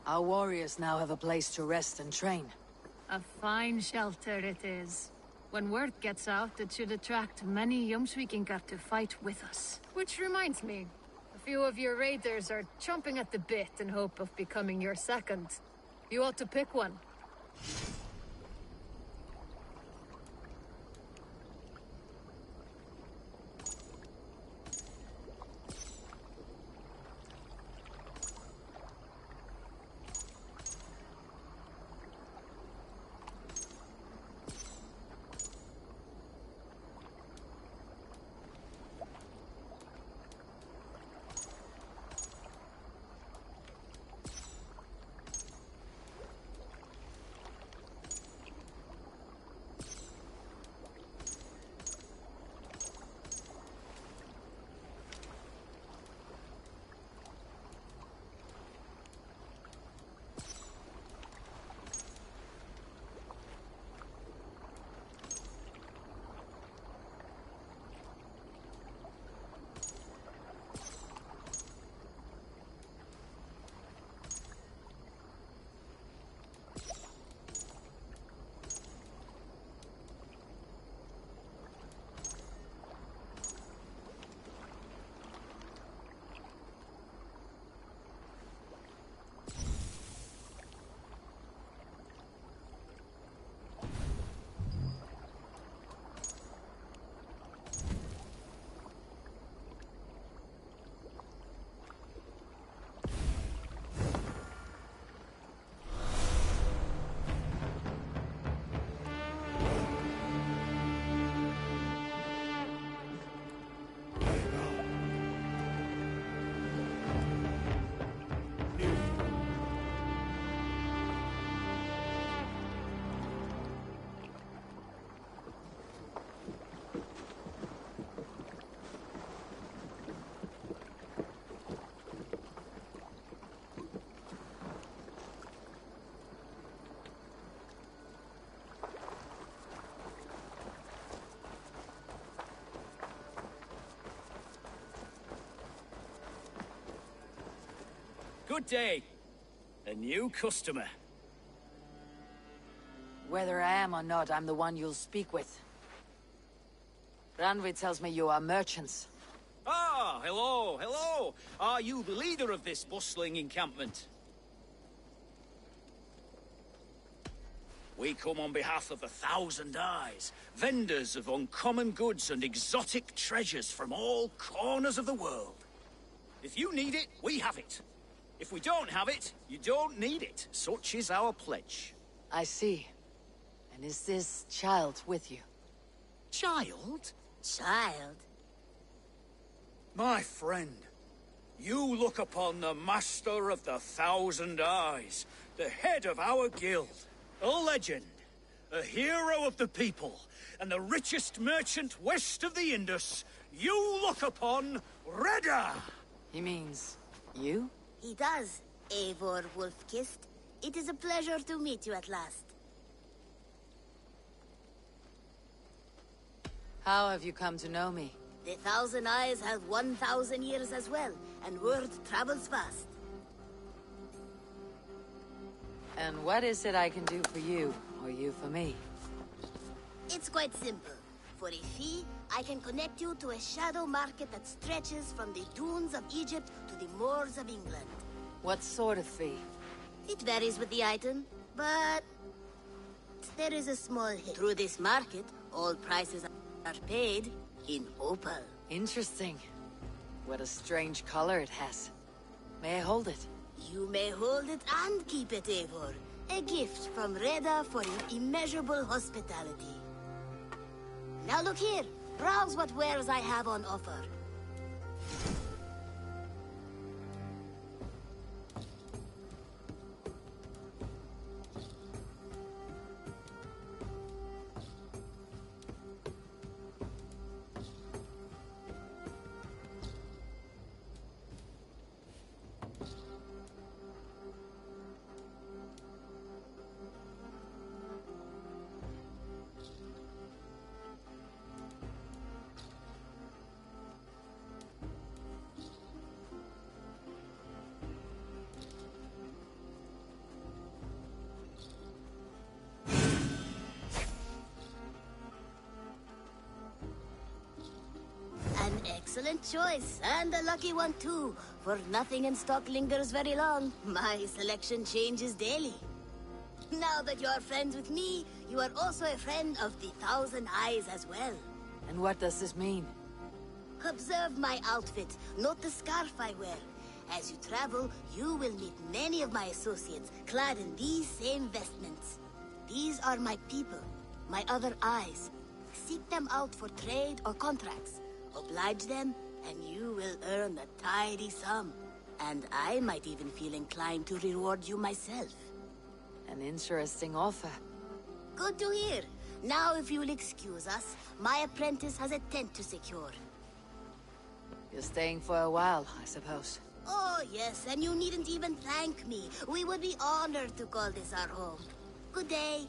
Our warriors now have a place to rest and train. A fine shelter it is. When word gets out, it should attract many Jomsvikingar to fight with us. Which reminds me, a few of your raiders are chomping at the bit in hope of becoming your second. You ought to pick one. Good day. A new customer. Whether I am or not, I'm the one you'll speak with. Ranvi tells me you are merchants. Ah, hello, hello. Are you the leader of this bustling encampment? We come on behalf of the Thousand Eyes, vendors of uncommon goods and exotic treasures from all corners of the world. If you need it, we have it. If we don't have it, you don't need it. Such is our pledge. I see. And is this child with you? Child? Child? My friend, you look upon the master of the Thousand Eyes, the head of our guild, a legend, a hero of the people, and the richest merchant west of the Indus. You look upon Reda! He means you? He does, Eivor Wolf-Kissed. It is a pleasure to meet you at last. How have you come to know me? The Thousand Eyes have 1,000 years as well, and word travels fast. And what is it I can do for you, or you for me? It's quite simple. For a fee, I can connect you to a shadow market that stretches from the dunes of Egypt to the moors of England. What sort of fee? It varies with the item, but there is a small hit. Through this market, all prices are paid in opal. Interesting. What a strange color it has. May I hold it? You may hold it and keep it, Eivor. A gift from Reda for your immeasurable hospitality. Now look here. Browse what wares I have on offer. Excellent choice, and a lucky one too, for nothing in stock lingers very long. My selection changes daily. Now that you're friends with me, you are also a friend of the Thousand Eyes as well. And what does this mean? Observe my outfit, note the scarf I wear. As you travel, you will meet many of my associates, clad in these same vestments. These are my people, my other eyes. Seek them out for trade or contracts. Oblige them, and you will earn a tidy sum. And I might even feel inclined to reward you myself. An interesting offer. Good to hear. Now, if you'll excuse us, my apprentice has a tent to secure. You're staying for a while, I suppose. Oh, yes, and you needn't even thank me. We would be honored to call this our home. Good day.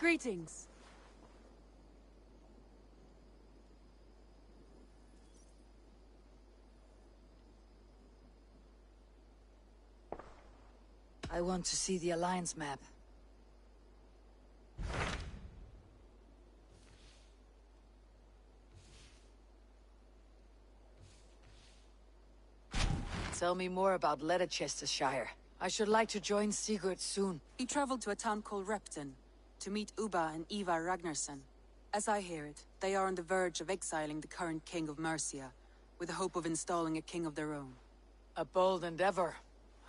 Greetings. I want to see the Alliance map. Tell me more about Leicestershire. I should like to join Sigurd soon. He traveled to a town called Repton to meet Ubba and Eva Ragnarsson. As I hear it, they are on the verge of exiling the current king of Mercia, with the hope of installing a king of their own. A bold endeavor.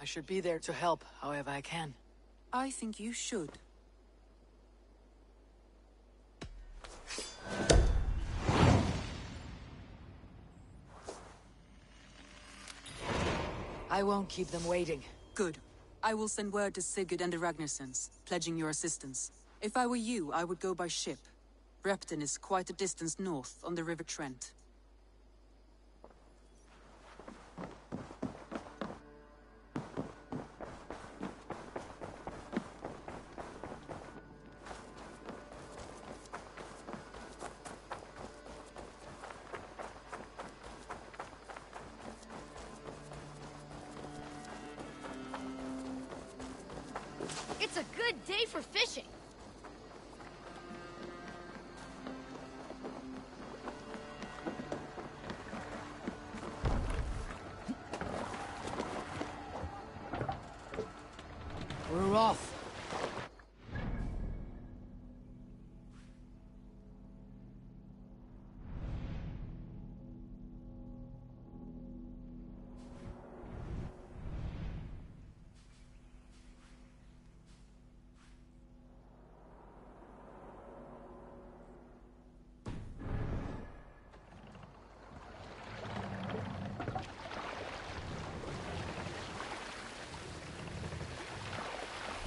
I should be there to help, however I can. I think you should. I won't keep them waiting. Good. I will send word to Sigurd and the Ragnarssons, pledging your assistance. If I were you, I would go by ship. Repton is quite a distance north, on the River Trent. It's a good day for fishing. We're off.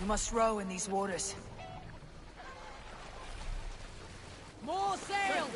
You must row in these waters. More sail!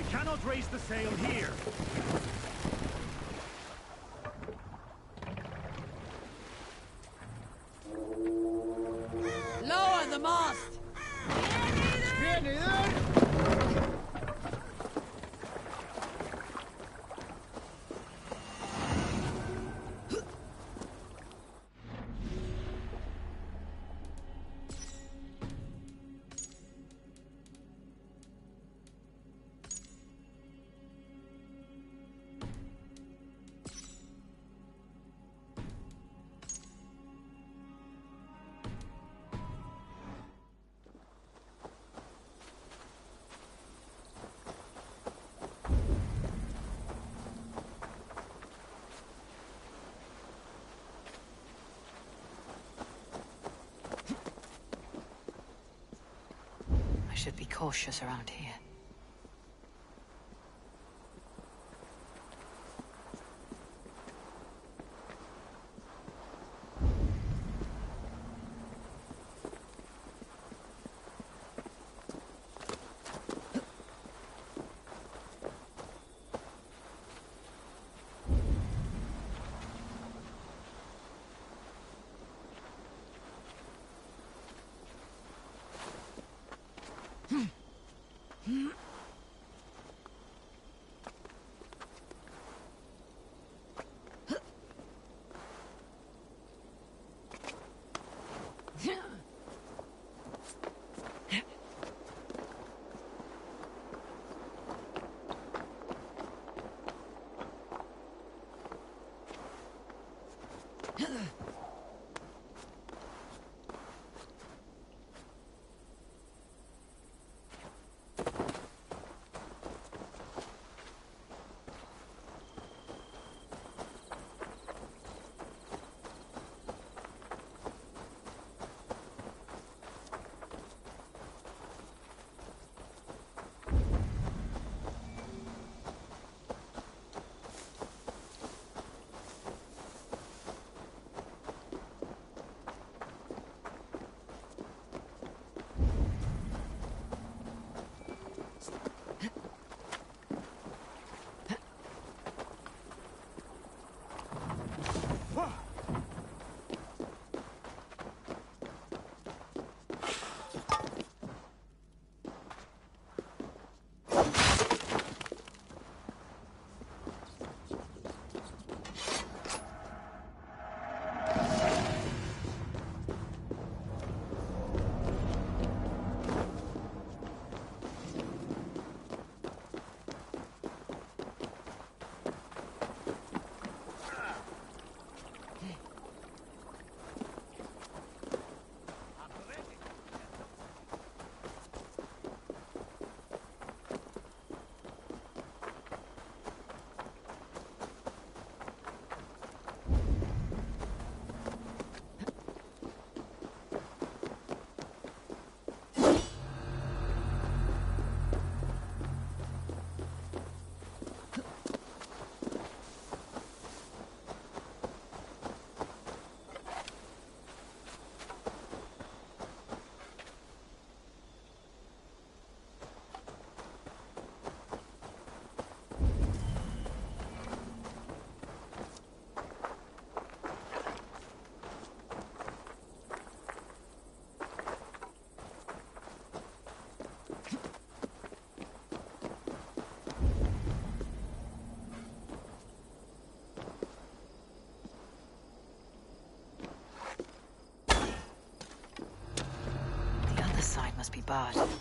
Cannot raise the sail here. Lower the mast! I should be cautious around here. bad.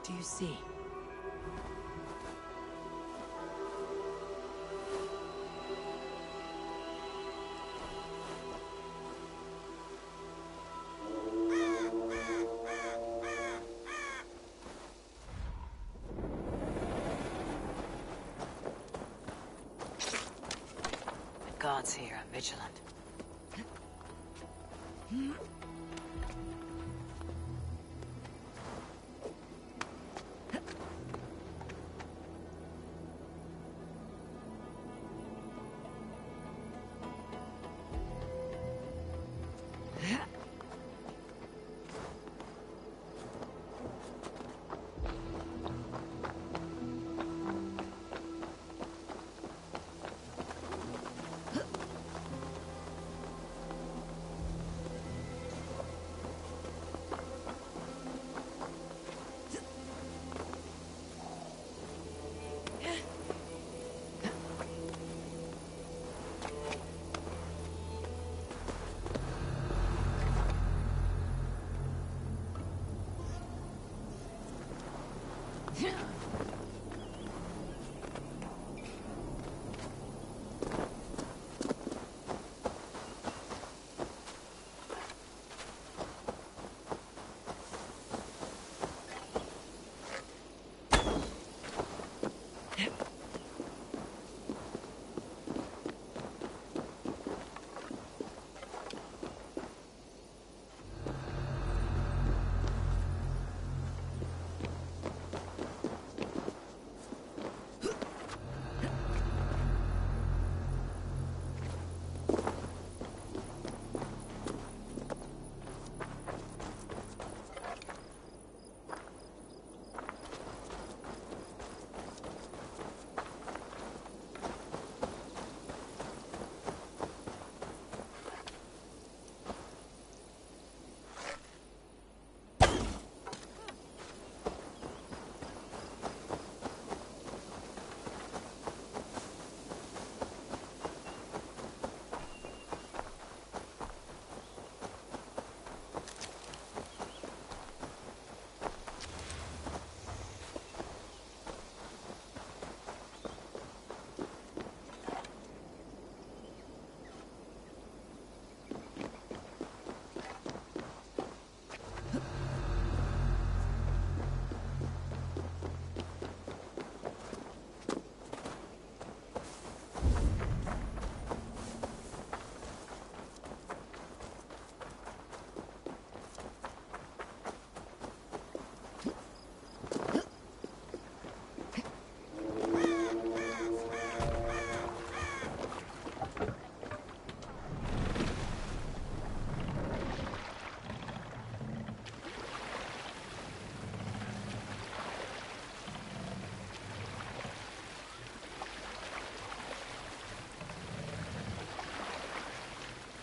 Do you see? The gods here are vigilant.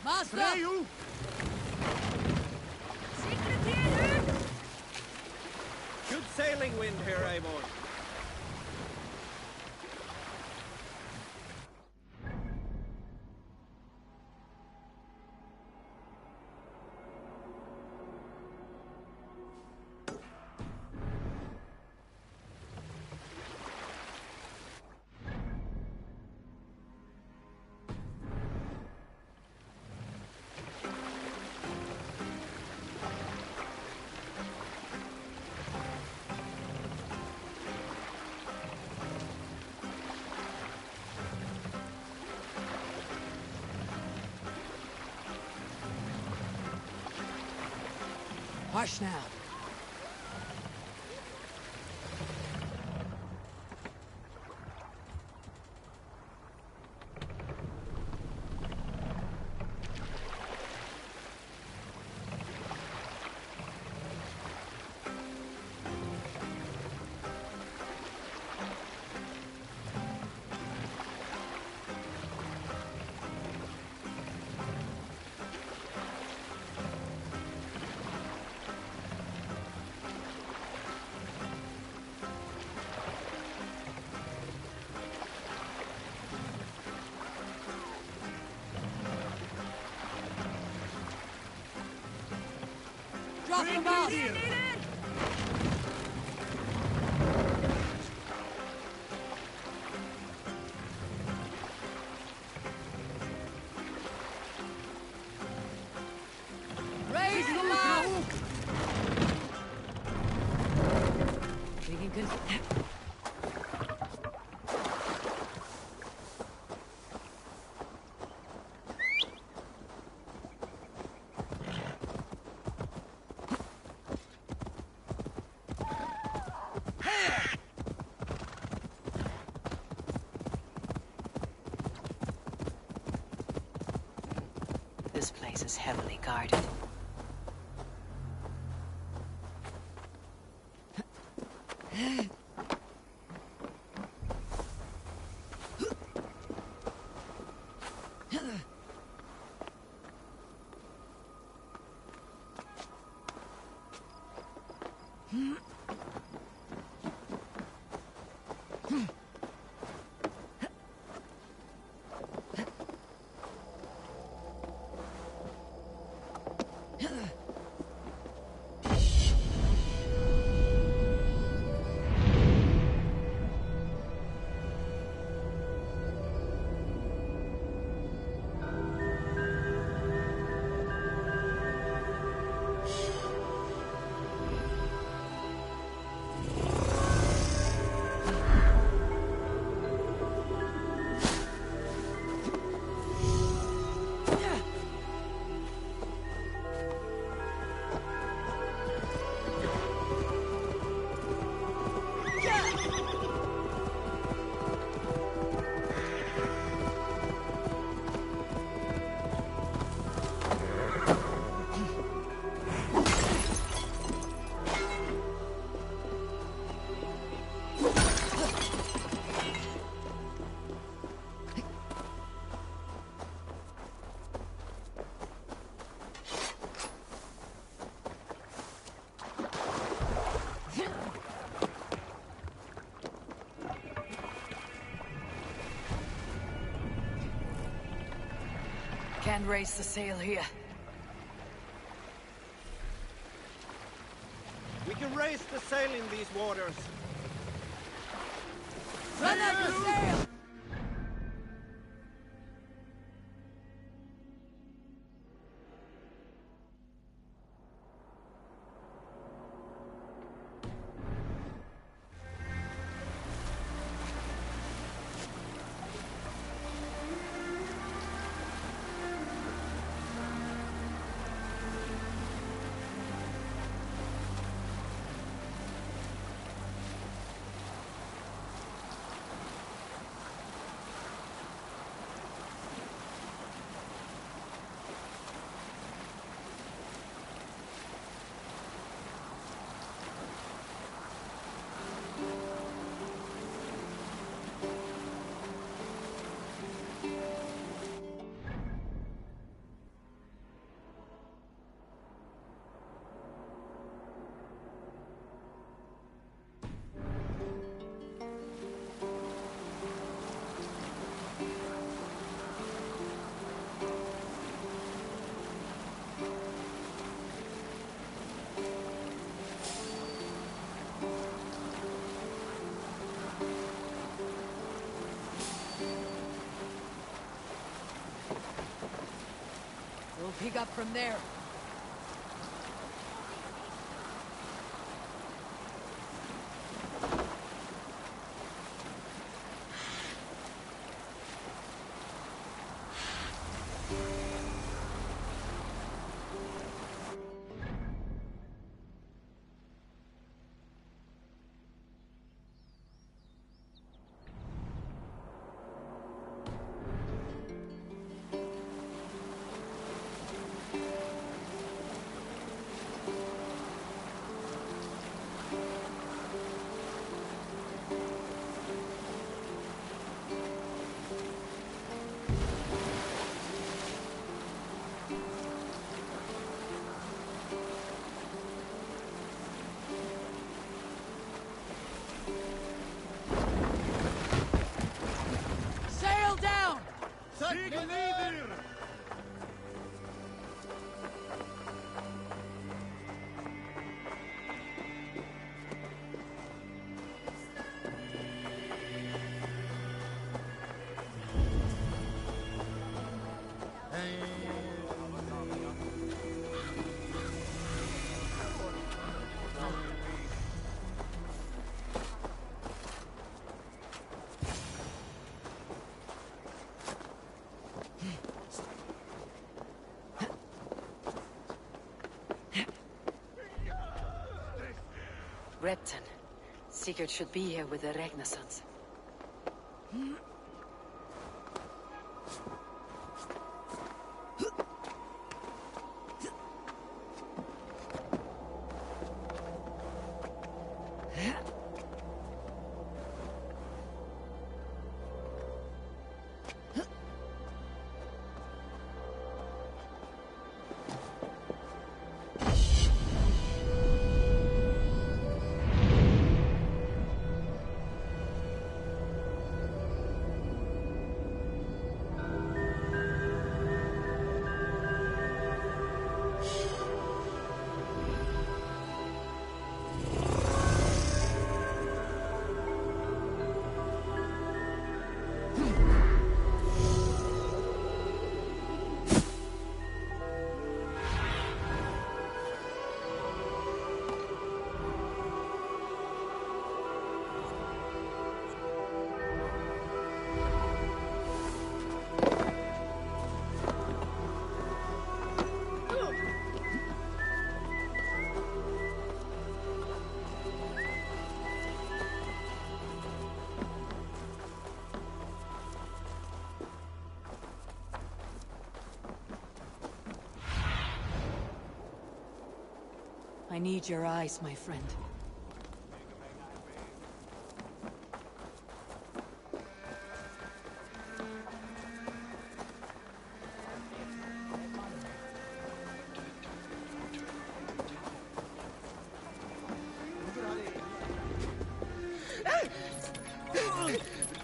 Master! Freyu! Good sailing wind here, Amon. Hush now. Drop him off! Raise the mast! Taking good. This place is heavily guarded. can't raise the sail here. We can raise the sail in these waters. Run out the sail! We'll pick up from there. Sail down! Repton. Sigurd should be here with the Ragnarsons. I need your eyes, my friend.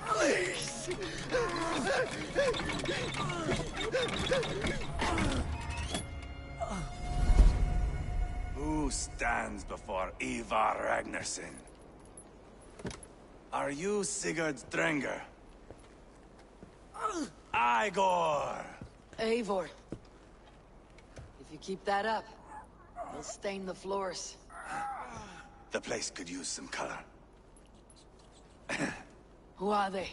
Please! stands before Ivar Ragnarsson? Are you Sigurd Drenger? Igor! Eivor. If you keep that up, you'll stain the floors. The place could use some color. Who are they?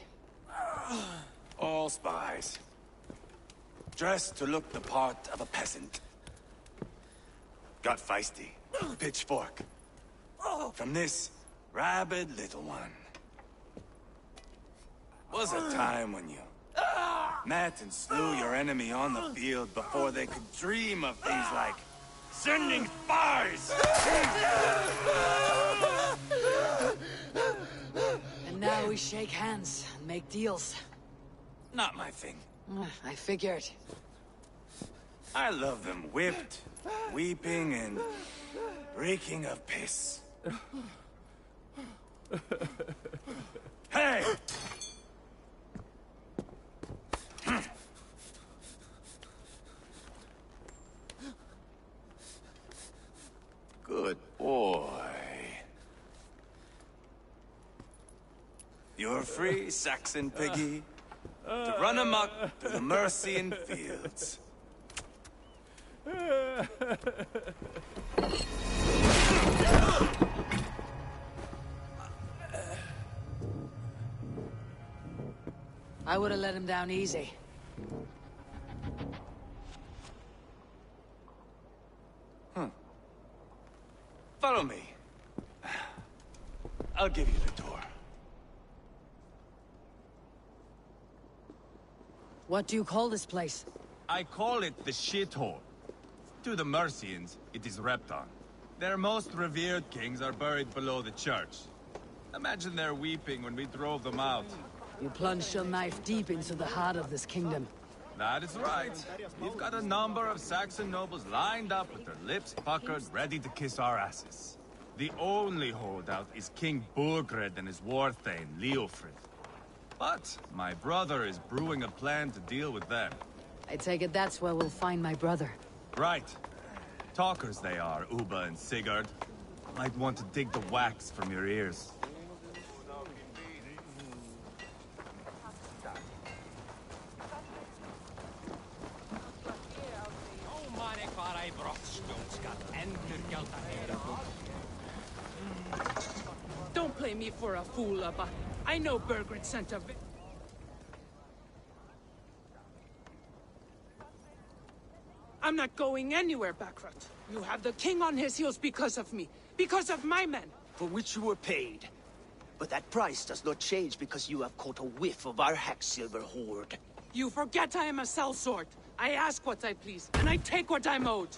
All spies. Dressed to look the part of a peasant. Got feisty. Pitchfork. From this rabid little one. Was a time when you met and slew your enemy on the field before they could dream of things like sending spies! And now we shake hands and make deals. Not my thing. I figured. I love them whipped, weeping, and reeking of piss. Hey! Good boy. You're free, Saxon piggy, to run amok through the Mercian fields. I would have let him down easy. Follow me. I'll give you the door. What do you call this place? I call it the shithole. To the Mercians, it is Repton. Their most revered kings are buried below the church. Imagine their weeping when we drove them out. You plunged your knife deep into the heart of this kingdom. That is right. We've got a number of Saxon nobles lined up with their lips puckered, ready to kiss our asses. The only holdout is King Burgred and his war thane, Leofrid. But my brother is brewing a plan to deal with them. I take it that's where we'll find my brother. Right. Talkers they are, Uba and Sigurd. Might want to dig the wax from your ears. Don't play me for a fool, Abba. I know Burgred sent a... I'm not going anywhere, Backrot. You have the king on his heels because of me. Because of my men. For which you were paid. But that price does not change because you have caught a whiff of our Hacksilver hoard. You forget I am a sellsword. I ask what I please, and I take what I'm owed.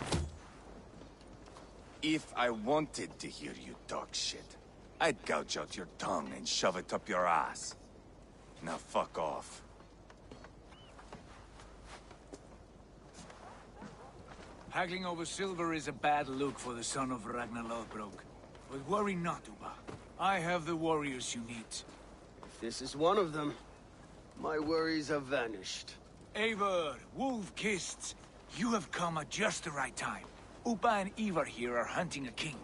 If I wanted to hear you talk shit, I'd gouge out your tongue and shove it up your ass. Now fuck off. Haggling over silver is a bad look for the son of Ragnar Lothbrok. But worry not, Uba. I have the warriors you need. If this is one of them, my worries have vanished. Eivor, Wolf-Kissed, you have come at just the right time. Uba and Ivar here are hunting a king.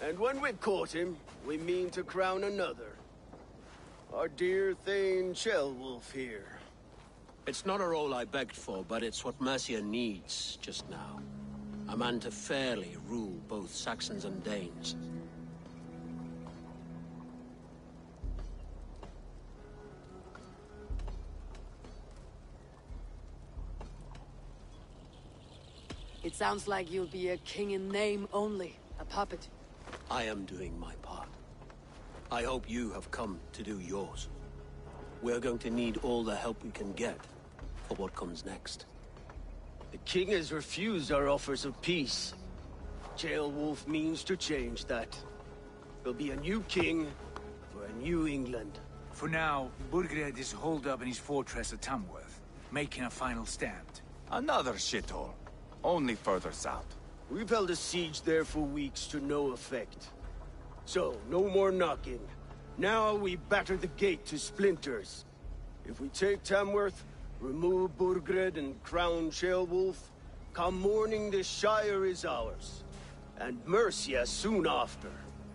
And when we've caught him, we mean to crown another. Our dear Thane Ceolwulf here. It's not a role I begged for, but it's what Mercia needs just now. A man to fairly rule both Saxons and Danes. It sounds like you'll be a king in name only, a puppet. I am doing my part. I hope you have come to do yours. We're going to need all the help we can get for what comes next. The king has refused our offers of peace. Ceolwulf means to change that. There'll be a new king for a new England. For now, Burgred is holed up in his fortress at Tamworth, making a final stand. Another shithole. Only further south. We've held a siege there for weeks to no effect. So, no more knocking. Now we batter the gate to splinters. If we take Tamworth, remove Burgred and crown Ceolwulf, come morning the Shire is ours. and Mercia soon after.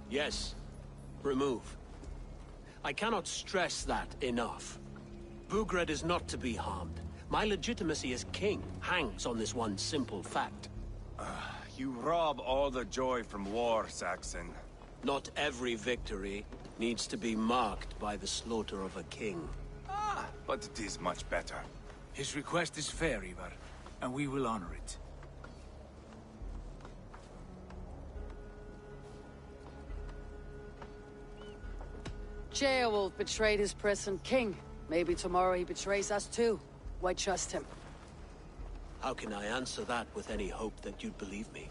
Yes. Remove. I cannot stress that enough. Bugred is not to be harmed. My legitimacy as king hangs on this one simple fact. You rob all the joy from war, Saxon. Not every victory needs to be marked by the slaughter of a king. But it is much better. His request is fair, Ivar, and we will honor it. Ceolwulf betrayed his present king. Maybe tomorrow he betrays us too. Why trust him? How can I answer that with any hope that you'd believe me?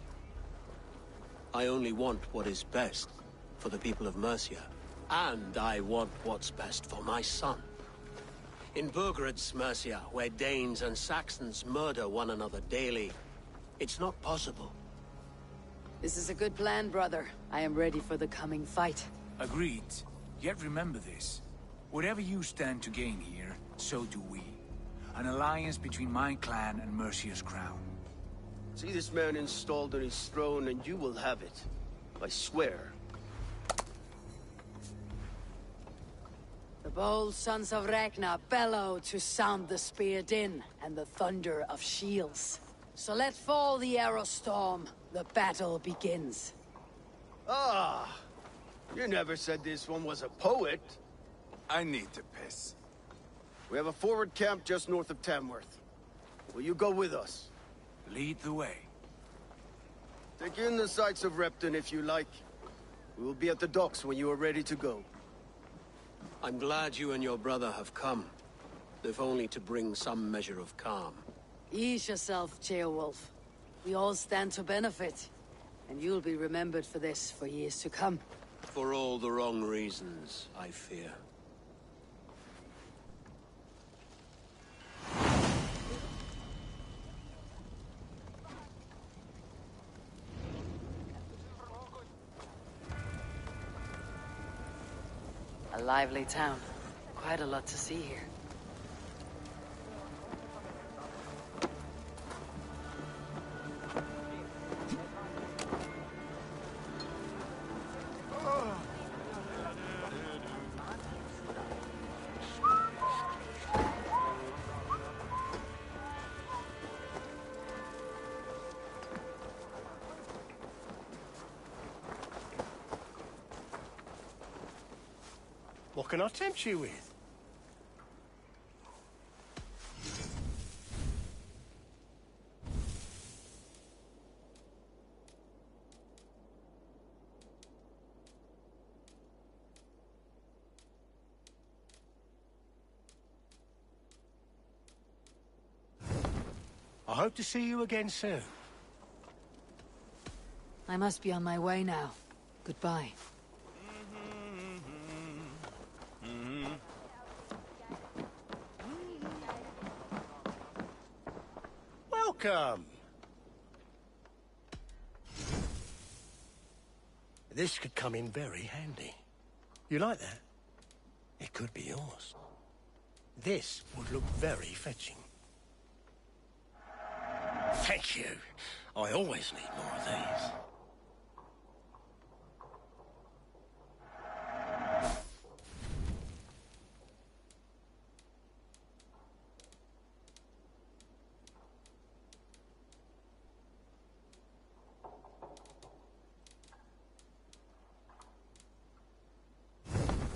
I only want what is best for the people of Mercia. And I want what's best for my son. In Burgred's Mercia, where Danes and Saxons murder one another daily, it's not possible. This is a good plan, brother. I am ready for the coming fight. Agreed. Yet remember this. Whatever you stand to gain here, so do we. An alliance between my clan and Mercia's crown. See this man installed on his throne and you will have it. I swear. The bold sons of Ragnar bellow to sound the spear din and the thunder of shields. So let fall the arrow storm. The battle begins. Ah! You never said this one was a poet. I need to piss. We have a forward camp just north of Tamworth. Will you go with us? Lead the way. Take in the sights of Repton if you like. We will be at the docks when you are ready to go. I'm glad you and your brother have come, if only to bring some measure of calm. Ease yourself, Ceolwulf. We all stand to benefit, and you'll be remembered for this for years to come. For all the wrong reasons, I fear. A lively town. Quite a lot to see here. What can I tempt you with? I hope to see you again soon. I must be on my way now. Goodbye. Welcome. This could come in very handy. You like that? It could be yours. This would look very fetching. Thank you. I always need more of these.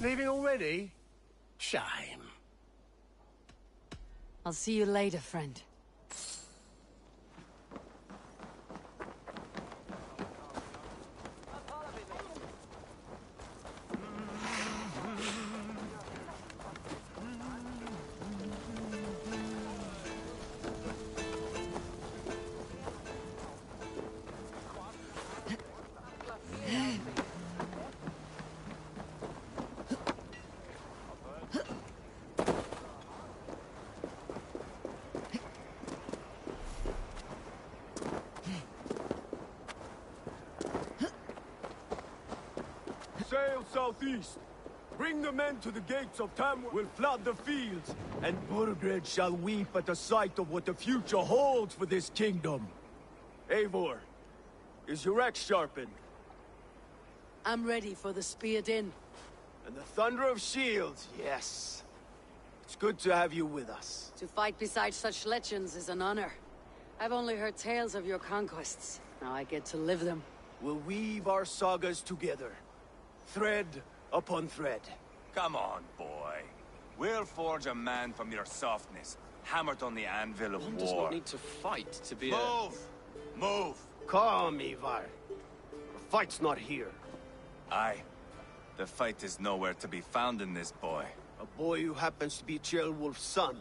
Leaving already? Shame. I'll see you later, friend. Sail southeast. Bring the men to the gates of Tamworth. We'll flood the fields, and Burgred shall weep at the sight of what the future holds for this kingdom. Eivor, Is your axe sharpened? I'm ready for the speared in. And the thunder of shields, yes. It's good to have you with us. To fight beside such legends is an honor. I've only heard tales of your conquests. Now I get to live them. We'll weave our sagas together. Thread upon thread. Come on, boy. We'll forge a man from your softness, hammered on the anvil of One war. does not need to fight to be Move! Move! Calm, Ivar. The fight's not here. Aye. The fight is nowhere to be found in this boy. A boy who happens to be Ceolwulf's son.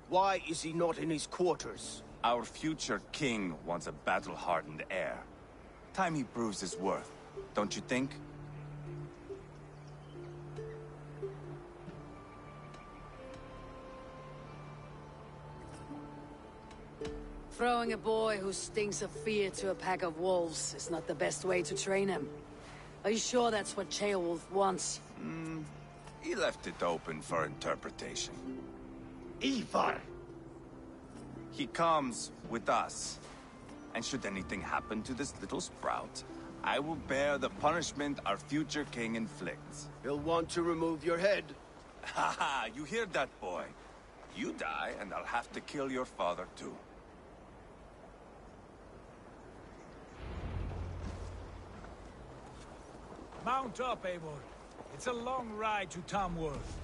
Why is he not in his quarters? Our future king wants a battle-hardened heir. Time he proves his worth, don't you think? Throwing a boy who stinks of fear to a pack of wolves is not the best way to train him. Are you sure that's what Ceolwulf wants? He left it open for interpretation. Ivar! He comes with us. And should anything happen to this little sprout, I will bear the punishment our future king inflicts. He'll want to remove your head. Ha ha! You hear that, boy? You die, and I'll have to kill your father, too. Mount up, Eivor. It's a long ride to Tamworth.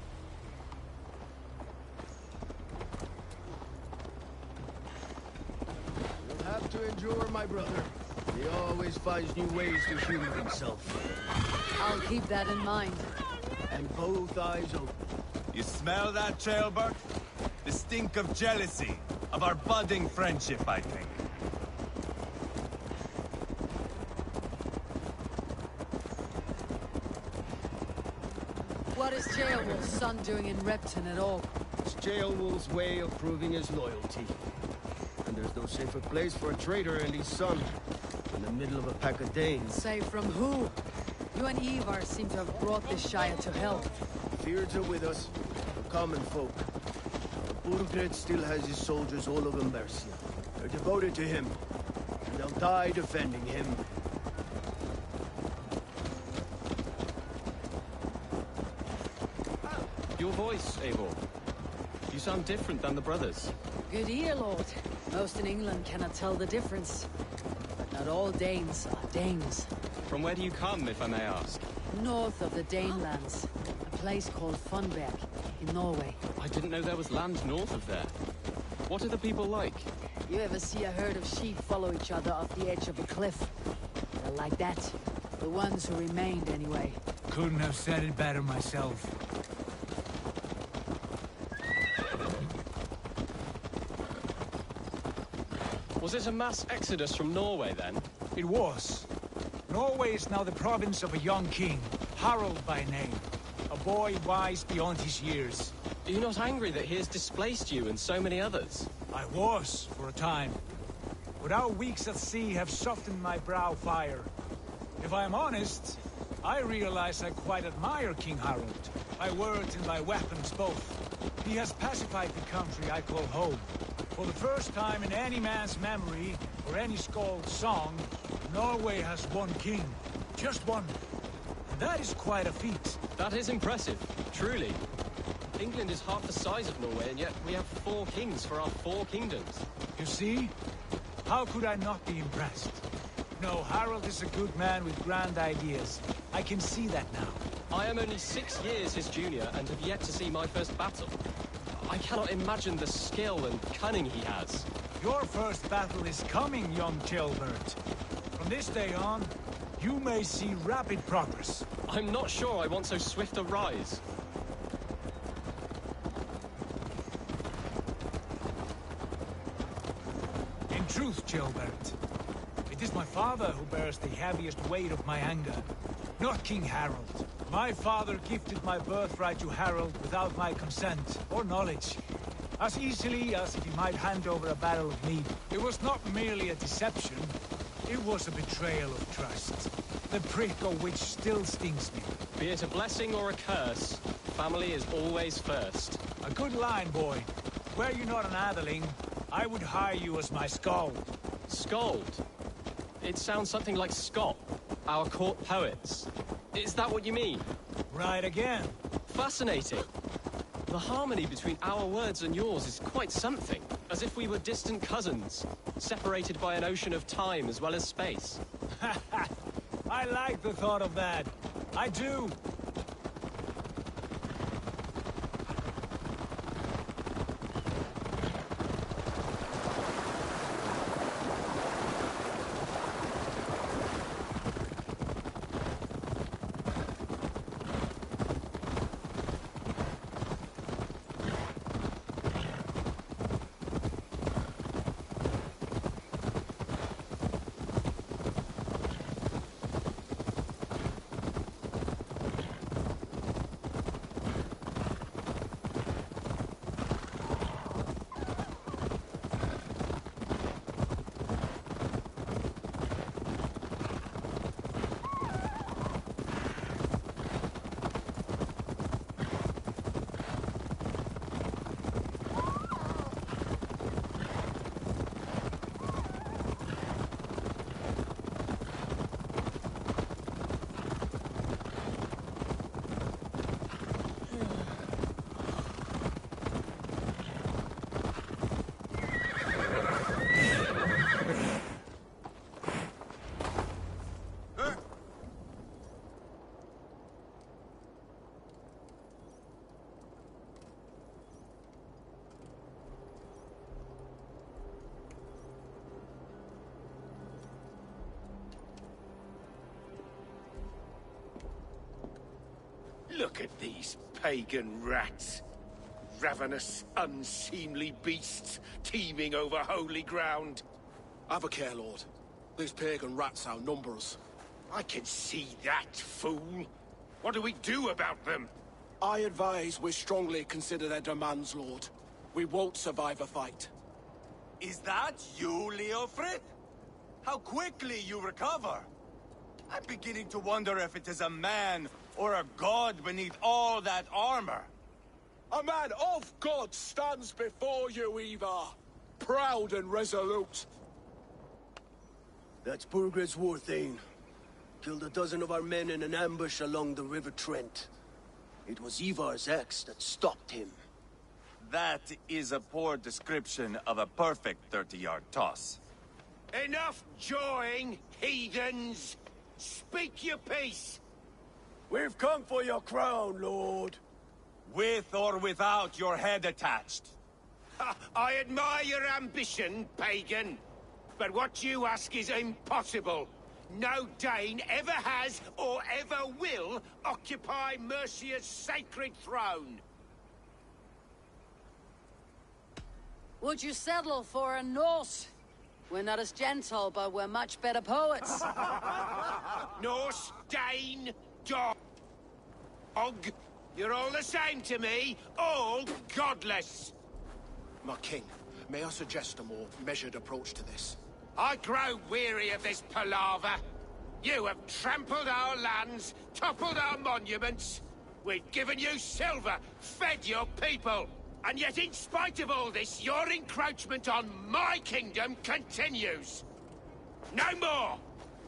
You'll have to endure, my brother. He always finds new ways to humor himself. I'll keep that in mind. And both eyes open. You smell that, Ceolbert? The stink of jealousy, of our budding friendship, I think. What is Ceolwulf's son doing in Repton at all? It's Ceolwulf's way of proving his loyalty. And there's no safer place for a traitor and his son in the middle of a pack of Danes. Say from who? You and Ivar seem to have brought this Shire to hell. Fears are with us, the common folk. Burgred still has his soldiers all over Mercia. They're devoted to him, and they'll die defending him. Your voice, Eivor. You sound different than the brothers. Good ear, Lord. Most in England cannot tell the difference. But not all Danes are Danes. From where do you come, if I may ask? North of the Danelands. A place called Funberg, in Norway. I didn't know there was land north of there. What are the people like? You ever see a herd of sheep follow each other off the edge of a cliff? They're like that. The ones who remained, anyway. Couldn't have said it better myself. Was it a mass exodus from Norway, then? It was. Norway is now the province of a young king, Harald by name. A boy wise beyond his years. Are you not angry that he has displaced you and so many others? I was, for a time. But our weeks at sea have softened my brow fire. If I am honest, I realize I quite admire King Harald. By words and by weapons both. He has pacified the country I call home. For the first time in any man's memory, or any skald's song, Norway has one king. Just one. And that is quite a feat. That is impressive, truly. England is half the size of Norway, and yet we have 4 kings for our 4 kingdoms. You see? How could I not be impressed? No, Harald is a good man with grand ideas. I can see that now. I am only 6 years his junior, and have yet to see my first battle. I cannot imagine the skill and cunning he has. Your first battle is coming, young Ceolbert. From this day on, you may see rapid progress. I'm not sure I want so swift a rise. In truth, Ceolbert, it is my father who bears the heaviest weight of my anger, not King Harald. My father gifted my birthright to Harald without my consent or knowledge, as easily as if he might hand over a barrel of mead. It was not merely a deception, it was a betrayal of trust, the prick of which still stings me. Be it a blessing or a curse, family is always first. A good line, boy. Were you not an atheling, I would hire you as my skald. Skald? It sounds something like Scott, our court poets. Is that what you mean? Right again. Fascinating. The harmony between our words and yours is quite something. As if we were distant cousins, separated by an ocean of time as well as space. I like the thought of that. I do. Look at these pagan rats. Ravenous, unseemly beasts teeming over holy ground. Have a care, Lord. These pagan rats outnumber us. I can see that, fool. What do we do about them? I advise we strongly consider their demands, Lord. We won't survive a fight. Is that you, Leofrid? How quickly you recover! I'm beginning to wonder if it is a man or a god beneath all that armor. A man of God stands before you, Ivar. Proud and resolute. That's Burgred's war thane. Killed a dozen of our men in an ambush along the River Trent. It was Ivar's axe that stopped him. That is a poor description of a perfect 30-yard toss. Enough jawing, heathens! Speak your piece! We've come for your crown, Lord. With or without your head attached. I admire your ambition, pagan. But what you ask is impossible. No Dane ever has or ever will occupy Mercia's sacred throne. Would you settle for a Norse? We're not as gentle, but we're much better poets. Norse, Dane, dog. You're all the same to me, all godless. My king, may I suggest a more measured approach to this? I grow weary of this palaver. You have trampled our lands, toppled our monuments. We've given you silver, fed your people. And yet, in spite of all this, your encroachment on my kingdom continues. No more!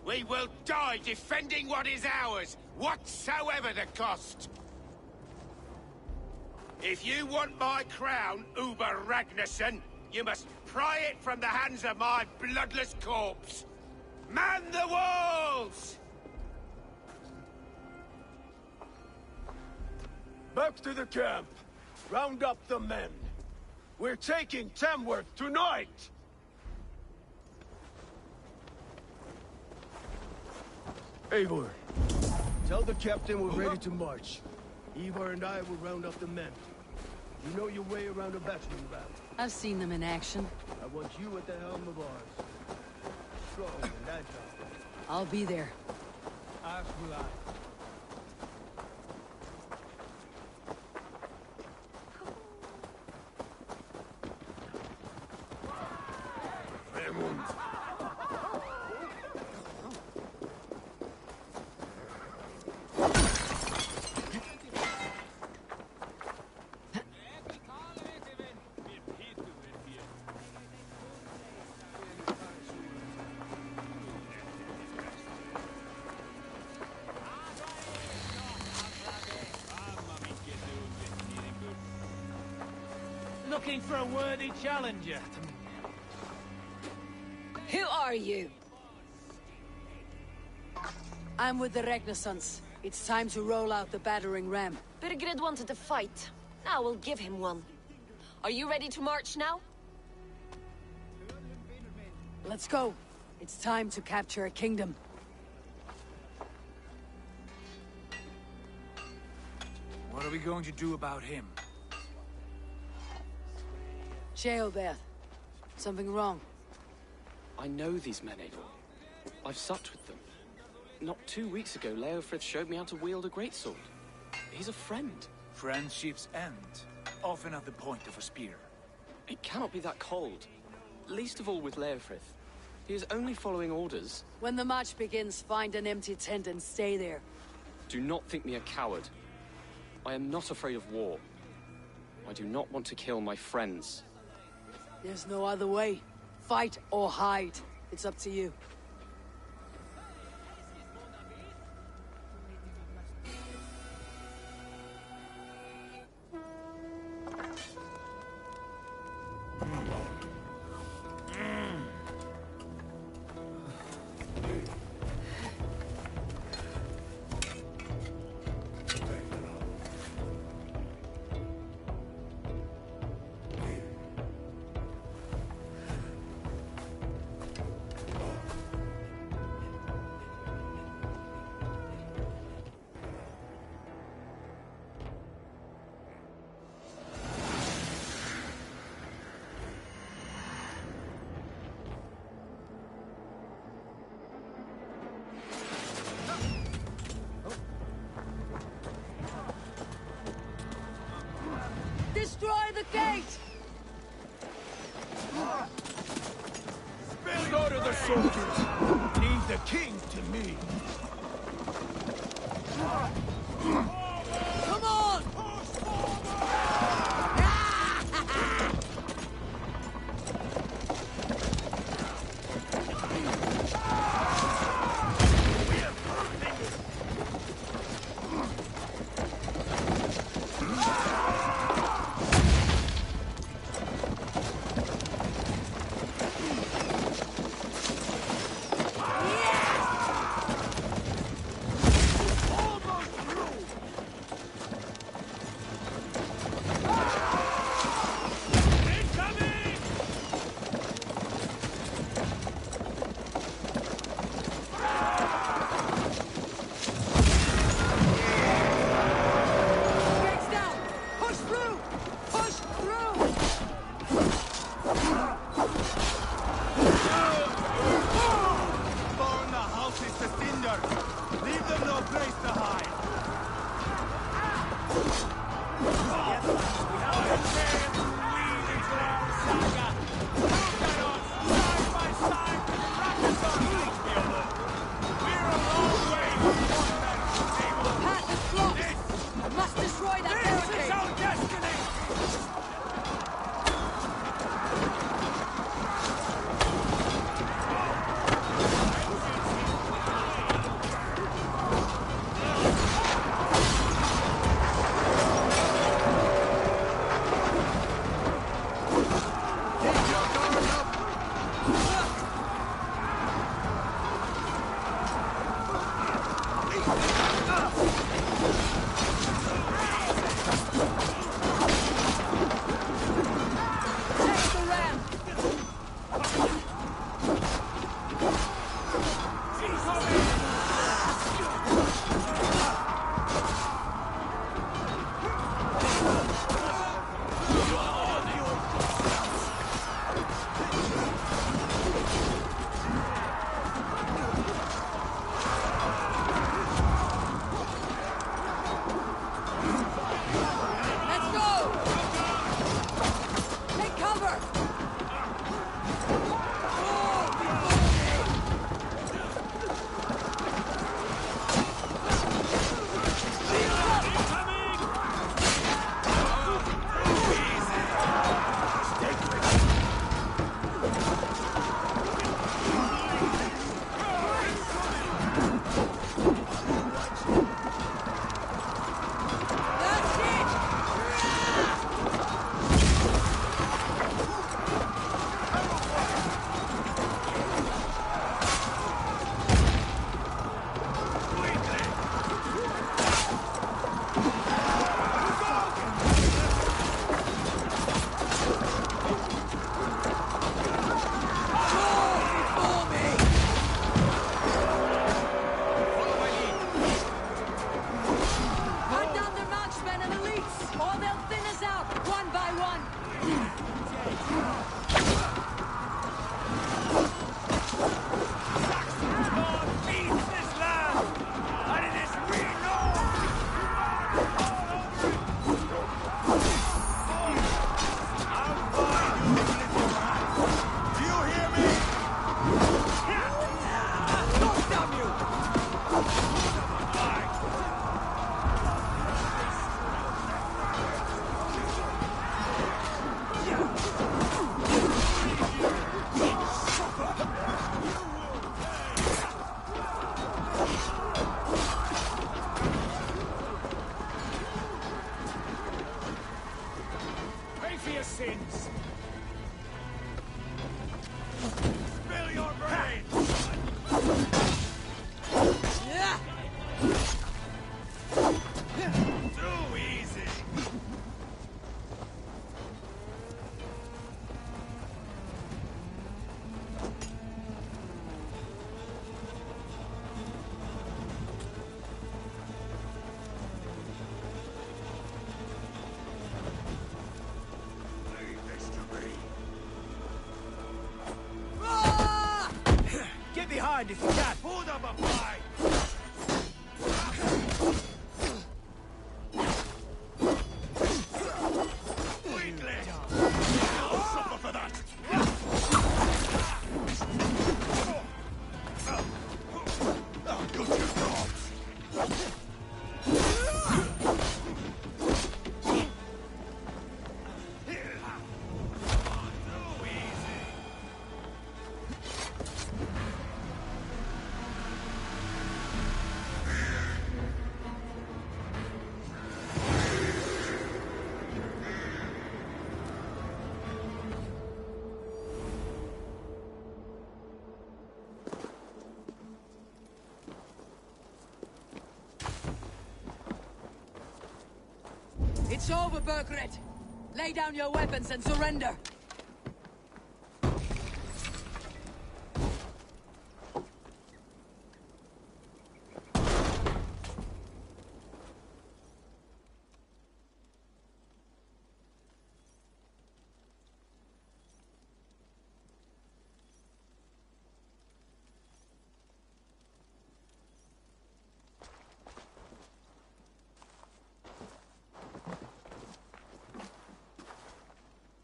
We will die defending what is ours, whatsoever the cost. If you want my crown, Uber Ragnarsson, you must pry it from the hands of my bloodless corpse. Man the walls! Back to the camp. Round up the men. We're taking Tamworth tonight! Eivor, tell the captain we're ready to march. Ivar and I will round up the men. You know your way around a battering ram. I've seen them in action. I want you at the helm of ours. Strong and agile. I'll be there. As will I. looking for a worthy challenger. Who are you? I'm with the Renaissance. It's time to roll out the battering ram. Birgrid wanted to fight. Now we'll give him one. Are you ready to march now? Let's go. It's time to capture a kingdom. What are we going to do about him? Sheobeth. Something wrong? I know these men, Eivor. I've supped with them. Not 2 weeks ago, Leofrith showed me how to wield a greatsword. He's a friend. Friendships end, often at the point of a spear. It cannot be that cold. Least of all with Leofrith. He is only following orders. When the march begins, find an empty tent and stay there. Do not think me a coward. I am not afraid of war. I do not want to kill my friends. There's no other way. Fight or hide. It's up to you. Destroy the gate! Slaughter the soldiers! Leave the king to me! Come on! Pay for your sins! Spill your brains! Too easy! Leave this to me. Get behind if you can! Put up a fight! Weakling! You'll suffer for that! Good you dogs! Too easy! It's over, Burgred. Lay down your weapons and surrender.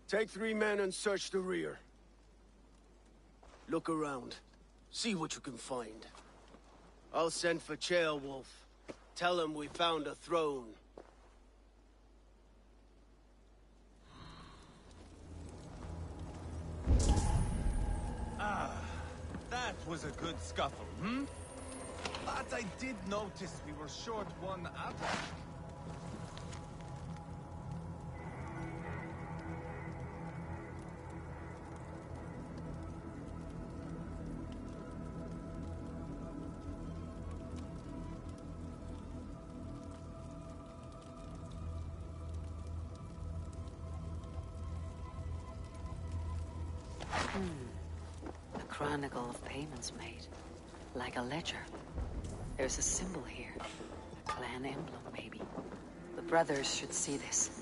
Take 3 men and search the rear. Look around. See what you can find. I'll send for Ceolwulf. Tell him we found a throne. Ah, that was a good scuffle, hmm? But I did notice we were short one apple. A chronicle of payments made. Like a ledger. There's a symbol here. A clan emblem, maybe. The brothers should see this.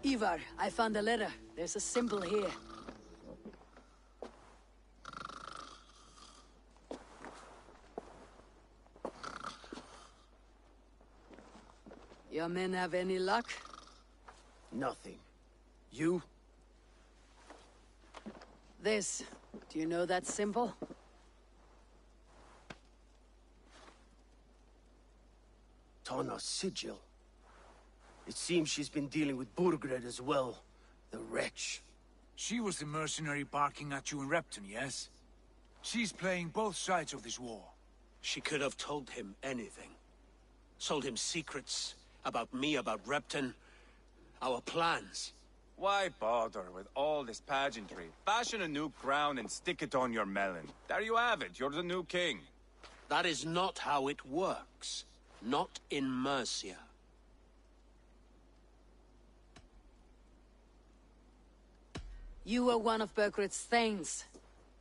Ivar, I found a letter. There's a symbol here. Your men have any luck? Nothing. You? This. Do you know that symbol? Tana's sigil. It seems she's been dealing with Burgred as well. The wretch. She was the mercenary barking at you in Repton, yes? She's playing both sides of this war. She could have told him anything. Sold him secrets about me, about Repton, our plans. Why bother with all this pageantry? Fashion a new crown and stick it on your melon. There you have it, you're the new king. That is not how it works. Not in Mercia. You were one of Burgred's thanes.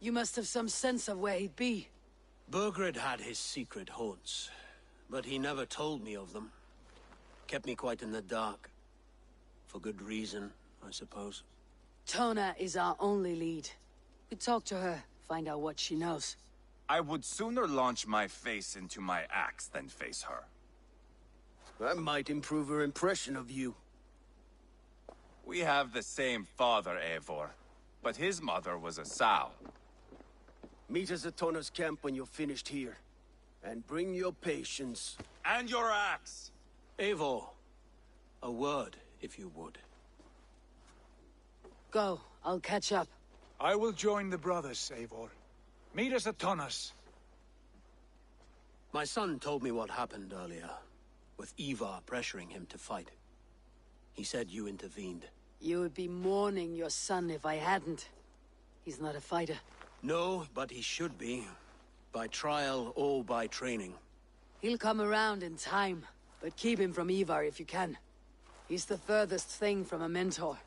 You must have some sense of where he'd be. Burgred had his secret haunts, but he never told me of them. Kept me quite in the dark. For good reason, I suppose. Tona is our only lead. We talk to her, find out what she knows. I would sooner launch my face into my axe than face her. That might improve her impression of you. We have the same father, Eivor, but his mother was a sow. Meet us at Tona's camp when you're finished here. And bring your patience. And your axe! Eivor, a word, if you would. Go, I'll catch up. I will join the brothers, Eivor. Meet us at Tona's. My son told me what happened earlier, with Ivar pressuring him to fight. He said you intervened. You would be mourning your son if I hadn't. He's not a fighter. No, but he should be. By trial or by training. He'll come around in time, but keep him from Ivar if you can. He's the furthest thing from a mentor.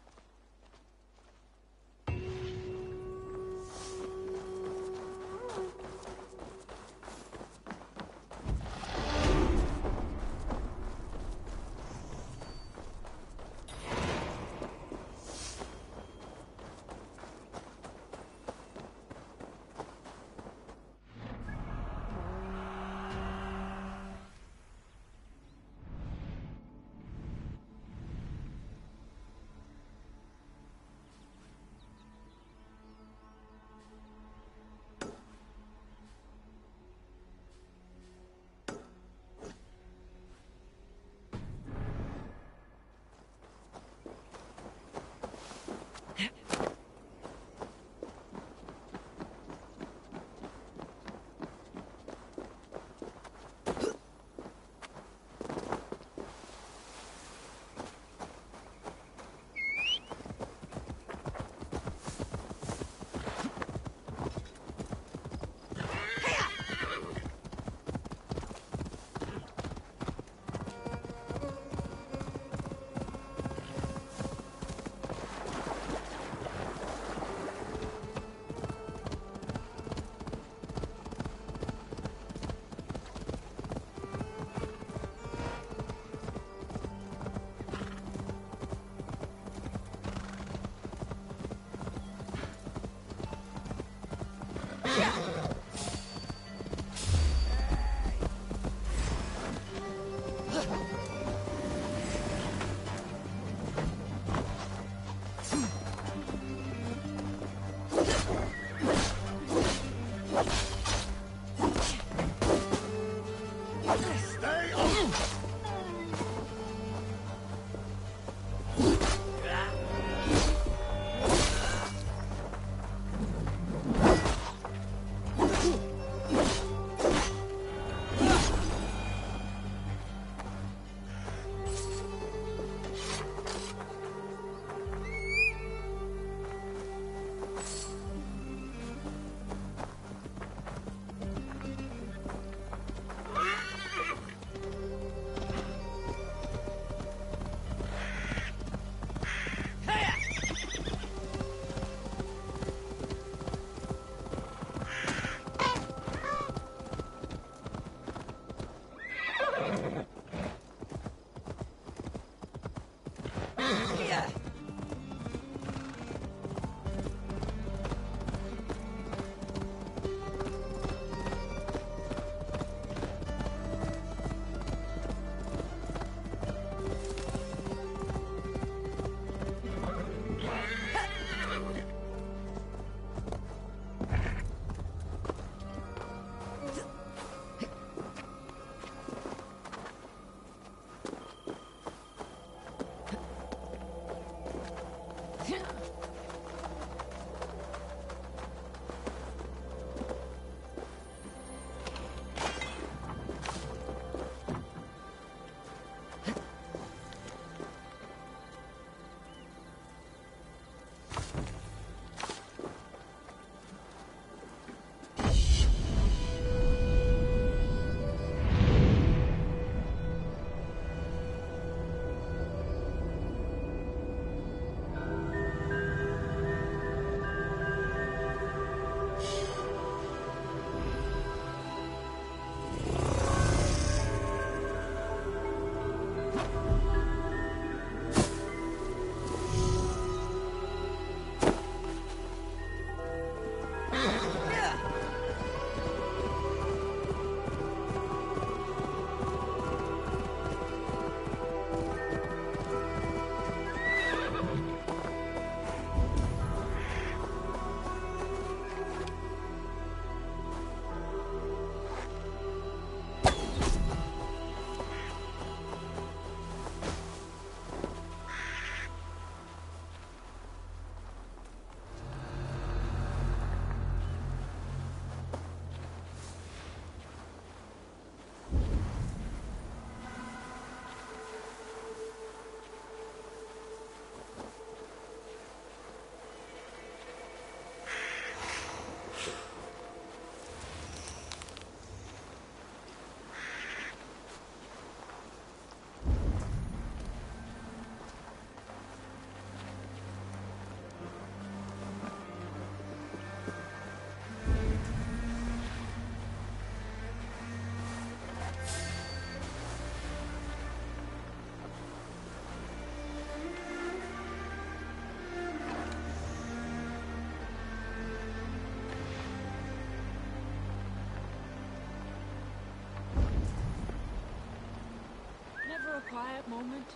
quiet moment?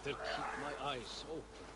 Better keep my eyes open.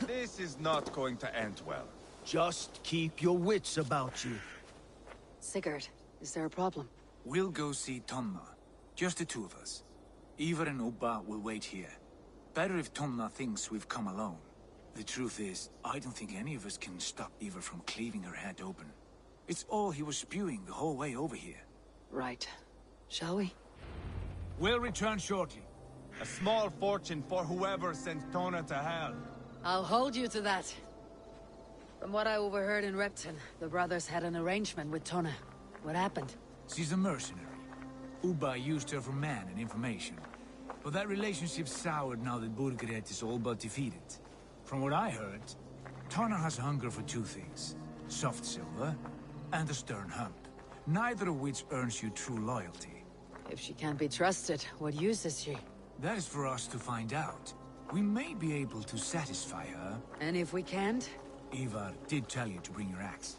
This is not going to end well. Just keep your wits about you. Sigurd, is there a problem? We'll go see Tomna. Just the two of us. Ivar and Ubba will wait here. Better if Tomna thinks we've come alone. The truth is, I don't think any of us can stop Ivar from cleaving her head open. It's all he was spewing the whole way over here. Right. Shall we? We'll return shortly. A small fortune for whoever sends Tona to hell. I'll hold you to that. From what I overheard in Repton, the brothers had an arrangement with Tona. What happened? She's a mercenary. Ubba used her for man and information. But that relationship soured now that Burgred is all but defeated. From what I heard, Tona has hunger for two things. Soft silver and a stern hump. Neither of which earns you true loyalty. If she can't be trusted, what use is she? That is for us to find out. We may be able to satisfy her. And if we can't? Ivar did tell you to bring your axe.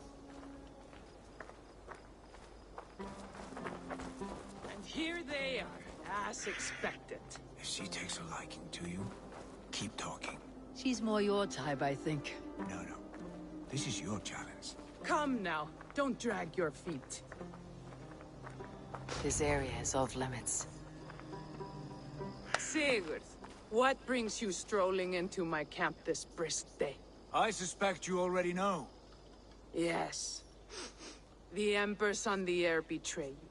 And here they are, as expected. If she takes a liking to you, keep talking. She's more your type, I think. No. This is your challenge. Come now, don't drag your feet. This area is off limits. Sigurd, what brings you strolling into my camp this brisk day? I suspect you already know. Yes. The Embers on the air betray you.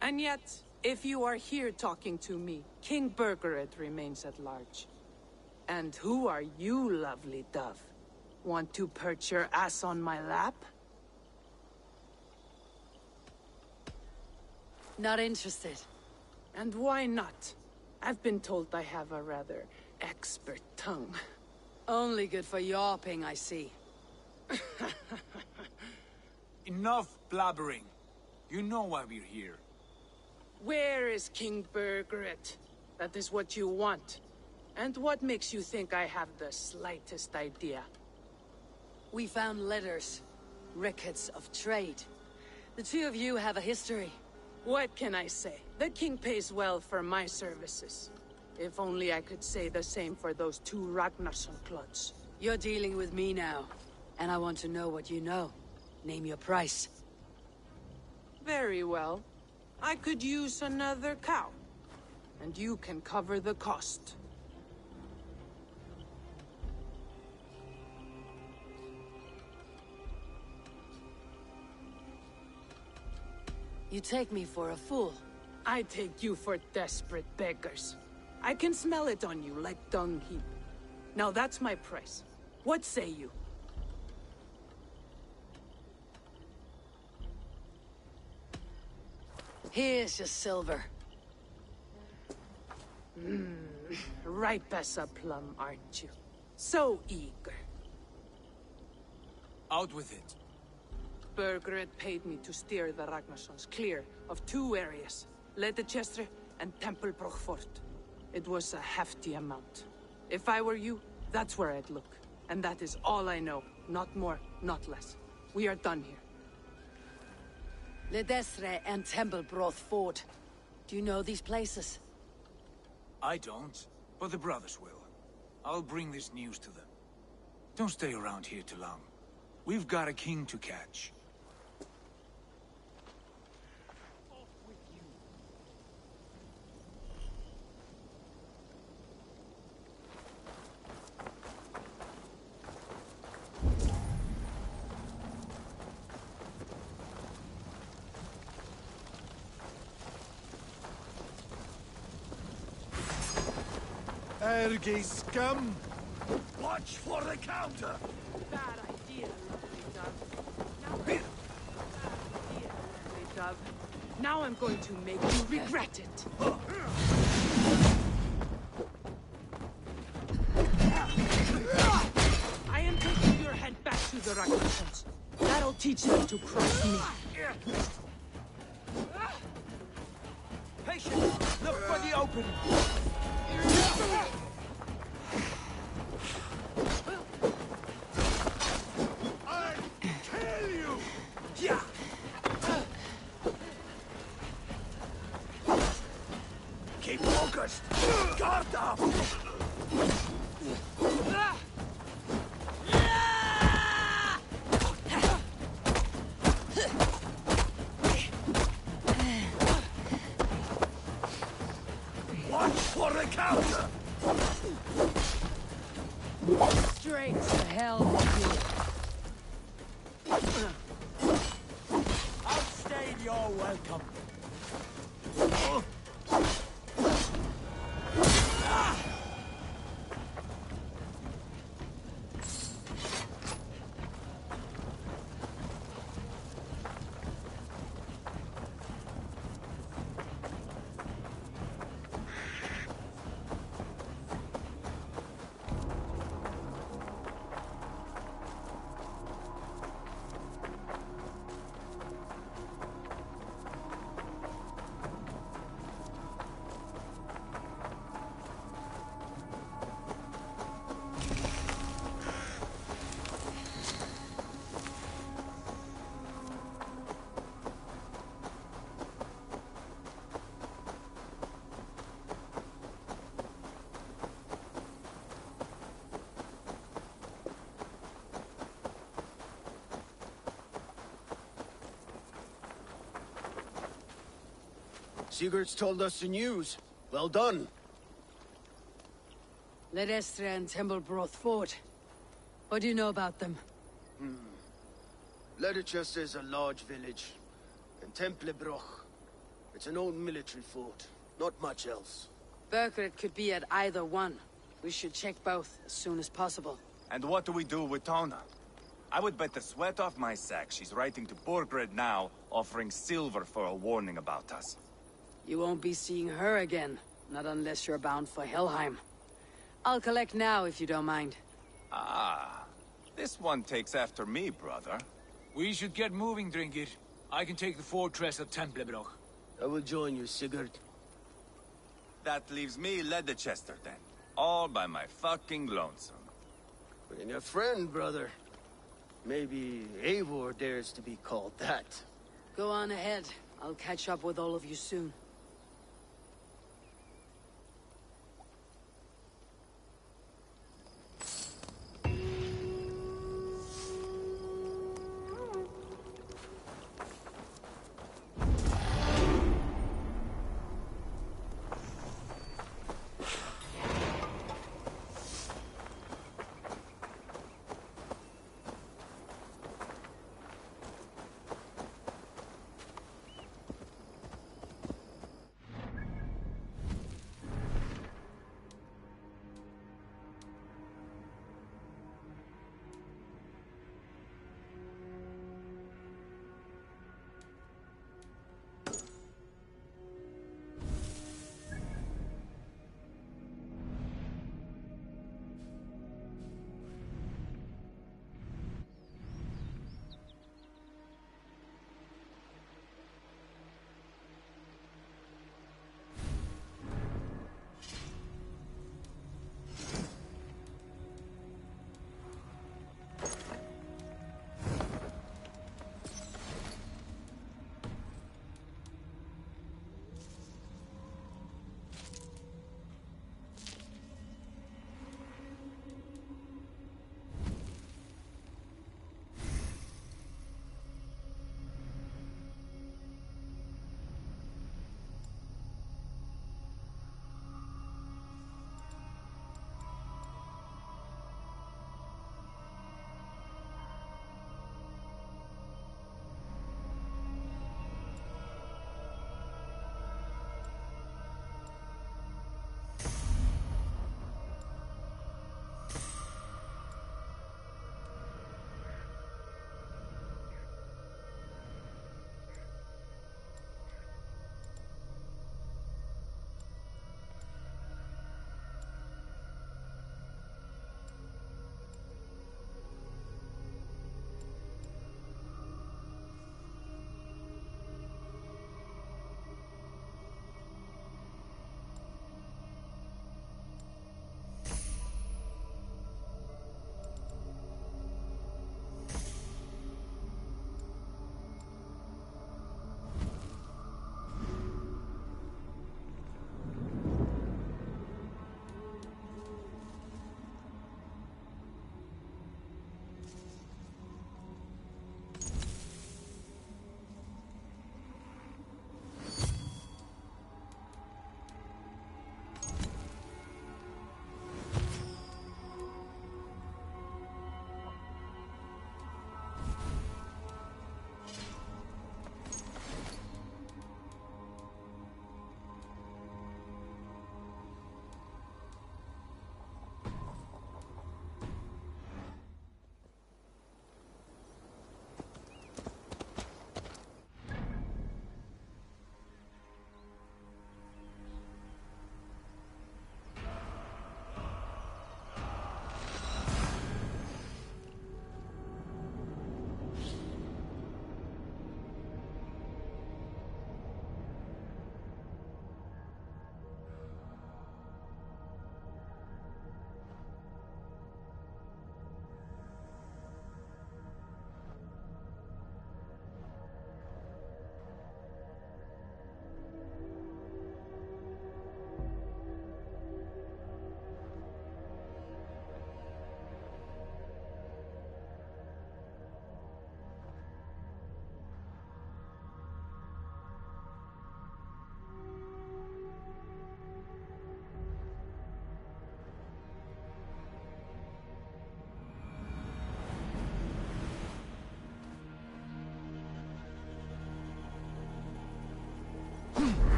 And yet, if you are here talking to me, King Burgred remains at large. And who are you, lovely dove? Want to perch your ass on my lap? Not interested. And why not? I've been told I have a rather expert tongue. Only good for yawping, I see. Enough blabbering. You know why we're here. Where is King Birgret? That is what you want. And what makes you think I have the slightest idea? We found letters. Records of trade. The two of you have a history. What can I say? The king pays well for my services. If only I could say the same for those two Ragnarsson clods. You're dealing with me now, and I want to know what you know. Name your price. Very well. I could use another cow. And you can cover the cost. You take me for a fool. I take you for desperate beggars. I can smell it on you like dung heap. Now that's my price. What say you? Here's your silver. Ripe as a plum, aren't you? So eager. Out with it. Birgred paid me to steer the Ragnarssons clear of two areas, Ledechestre and Tempelbroch Fort. It was a hefty amount. If I were you, that's where I'd look. And that is all I know. Not more, not less. We are done here. Ledestre and Tempelbroch Fort. Do you know these places? I don't, but the brothers will. I'll bring this news to them. Don't stay around here too long. We've got a king to catch. Ergi scum! Watch for the counter! Bad idea, lovely dove. Now I'm going to make you regret it. I am taking your head back to the Ragnarsons. That'll teach them to cross me. Patience! Look for the opening! I'll kill you! Yeah! Keep focused! Guard up! Watch for the counter! Straight to hell with you. Outstayed, you're welcome. Sigurd's told us the news. Well done. Ledestre and Tempelbroch Fort. What do you know about them? Ledechester is a large village. And Tempelbroch, it's an old military fort. Not much else. Birgret could be at either one. We should check both as soon as possible. And what do we do with Tona? I would bet the sweat off my sack she's writing to Borgred now, offering silver for a warning about us. You won't be seeing her again, not unless you're bound for Helheim. I'll collect now, if you don't mind. Ah, this one takes after me, brother. We should get moving, Drinkit. I can take the fortress of Templebroch. I will join you, Sigurd. That leaves me Leicester then. All by my fucking lonesome. Bring a friend, brother. Maybe Eivor dares to be called that. Go on ahead. I'll catch up with all of you soon.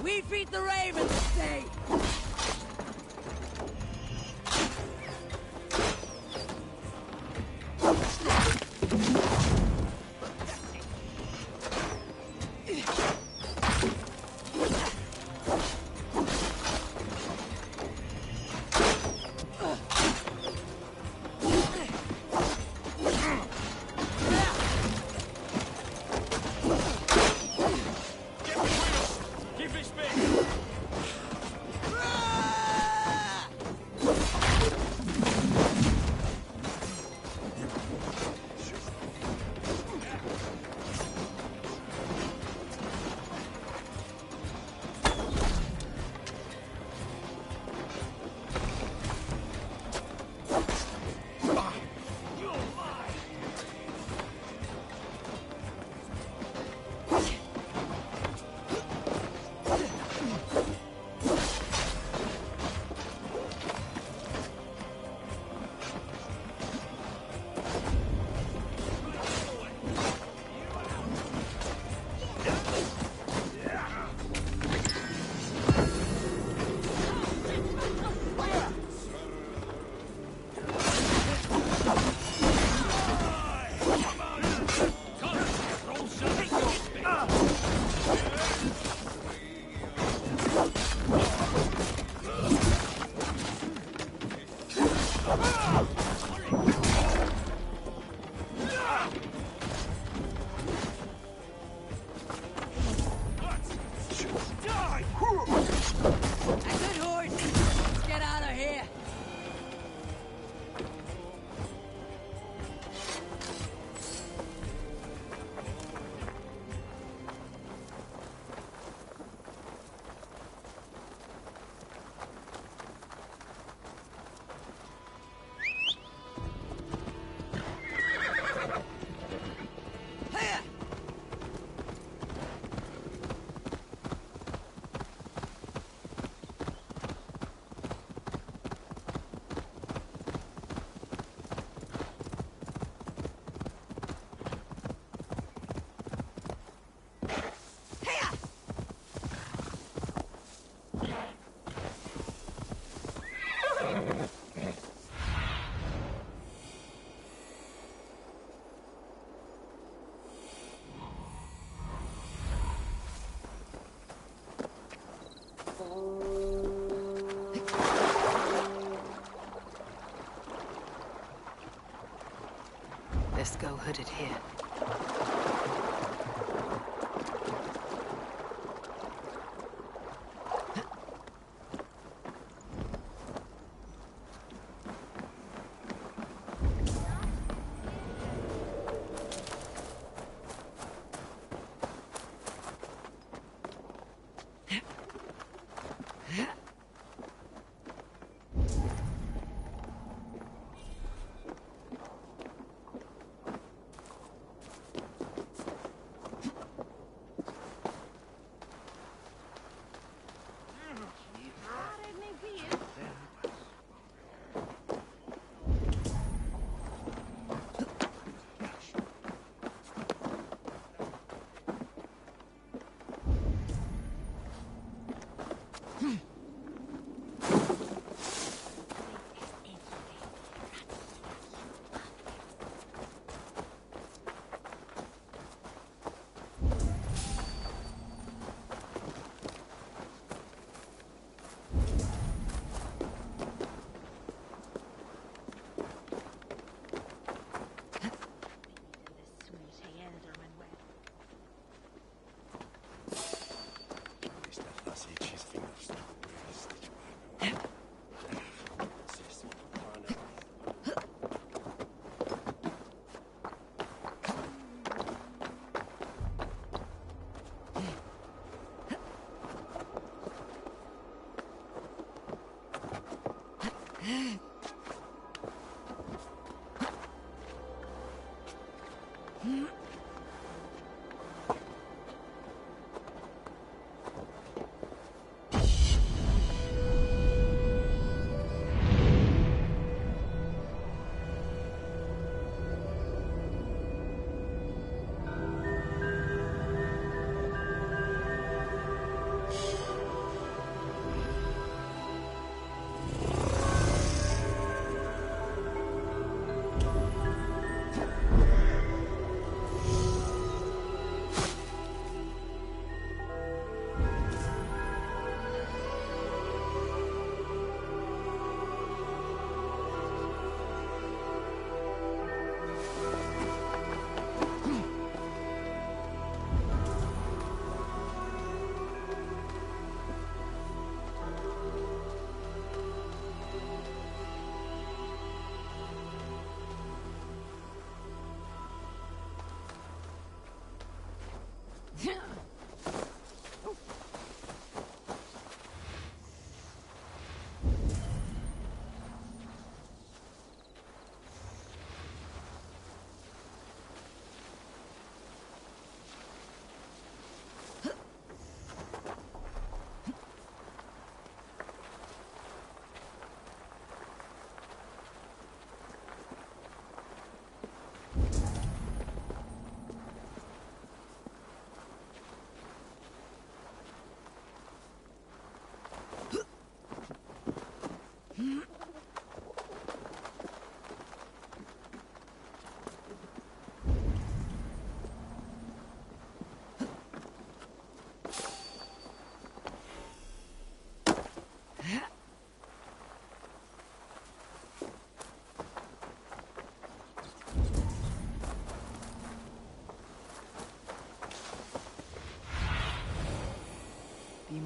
We feed the ravens today. Let's go hooded here.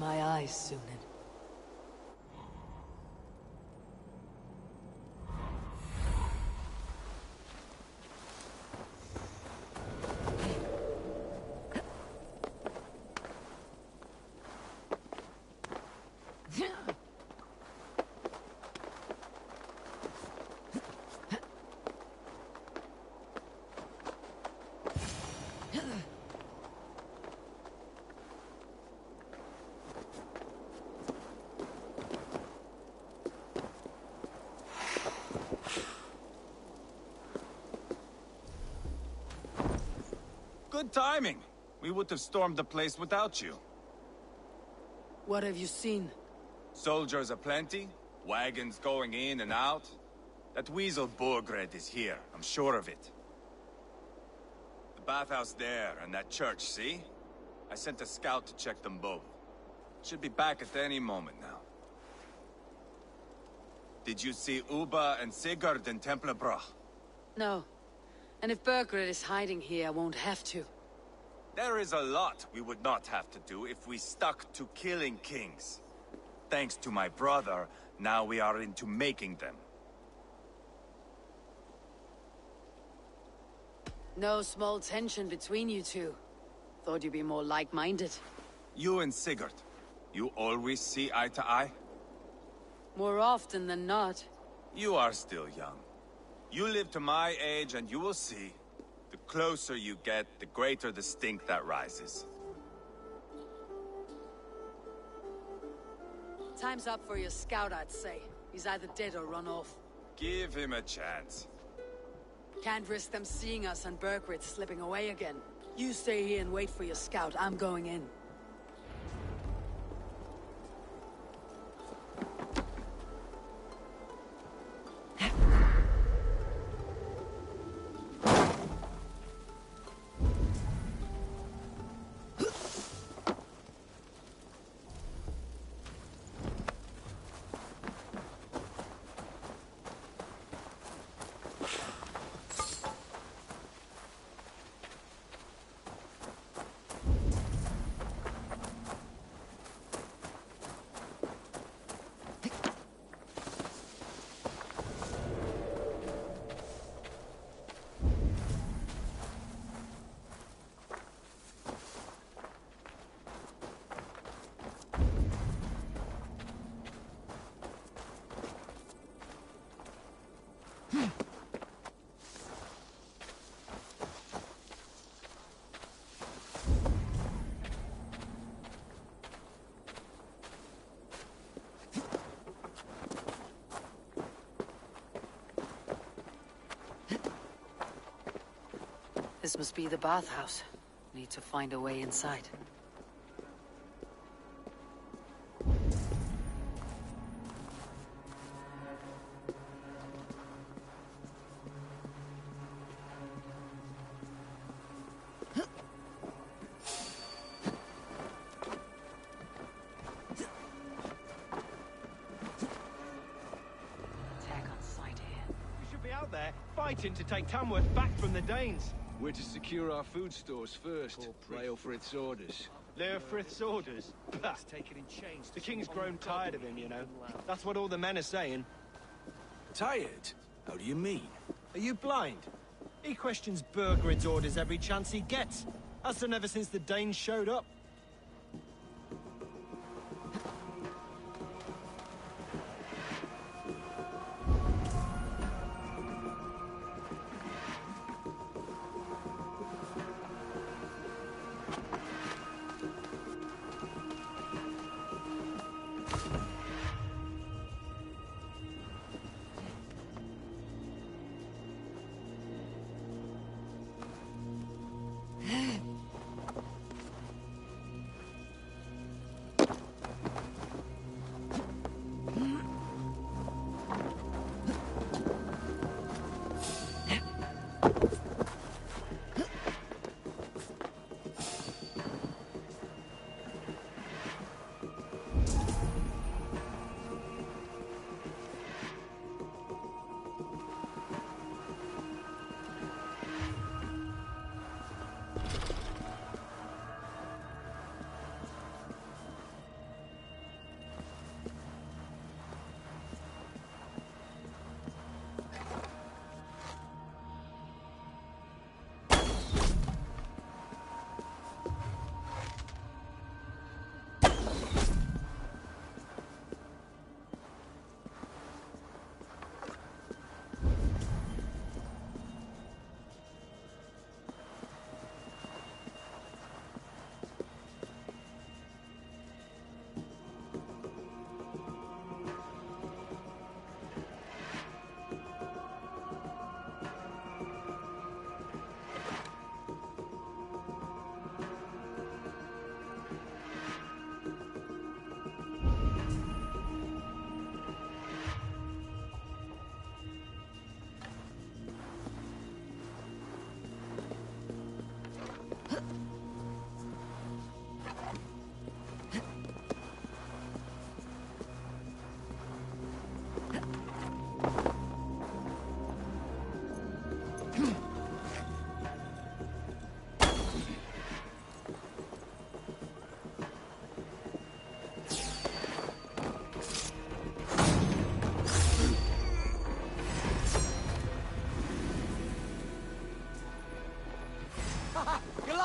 my eyes, Sunan. Good timing. We would have stormed the place without you. What have you seen? Soldiers aplenty, wagons going in and out. That weasel Borgred is here, I'm sure of it. The bathhouse there and that church, see? I sent a scout to check them both. Should be back at any moment now. Did you see Uba and Sigurd in Templebrach? No. And if Bergred is hiding here, I won't have to. There is a lot we would not have to do if we stuck to killing kings. Thanks to my brother, now we are into making them. No small tension between you two. Thought you'd be more like-minded. You and Sigurd, you always see eye to eye? More often than not. You are still young. You live to my age and you will see. The closer you get, the greater the stink that rises. Time's up for your scout, I'd say. He's either dead or run off. Give him a chance. Can't risk them seeing us and Bergred slipping away again. You stay here and wait for your scout. I'm going in. This must be the bathhouse. Need to find a way inside. Fighting to take Tamworth back from the Danes. We're to secure our food stores first. Leofrith's orders. Leofrith's orders? The king's grown tired of him, you know. That's what all the men are saying. Tired? How do you mean? Are you blind? He questions Bergred's orders every chance he gets. Has done ever since the Danes showed up.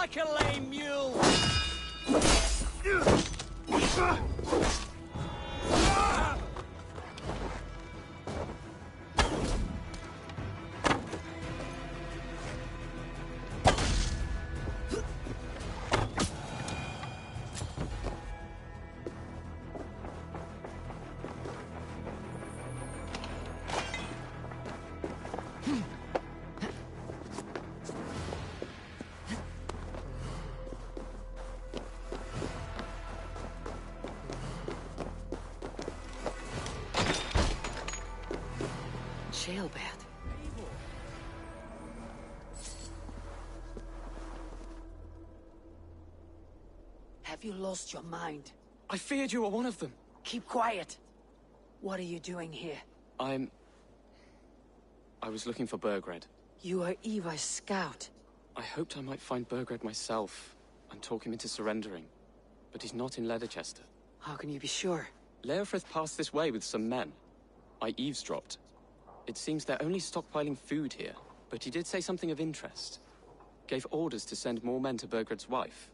like a lame mule! Jailbird. Have you lost your mind? I feared you were one of them. Keep quiet. What are you doing here? I was looking for Burgred. You are Eva's scout. I hoped I might find Burgred myself and talk him into surrendering. But he's not in Leatherchester. How can you be sure? Leofrith passed this way with some men. I eavesdropped. It seems they're only stockpiling food here, but he did say something of interest. Gave orders to send more men to Burgred's wife,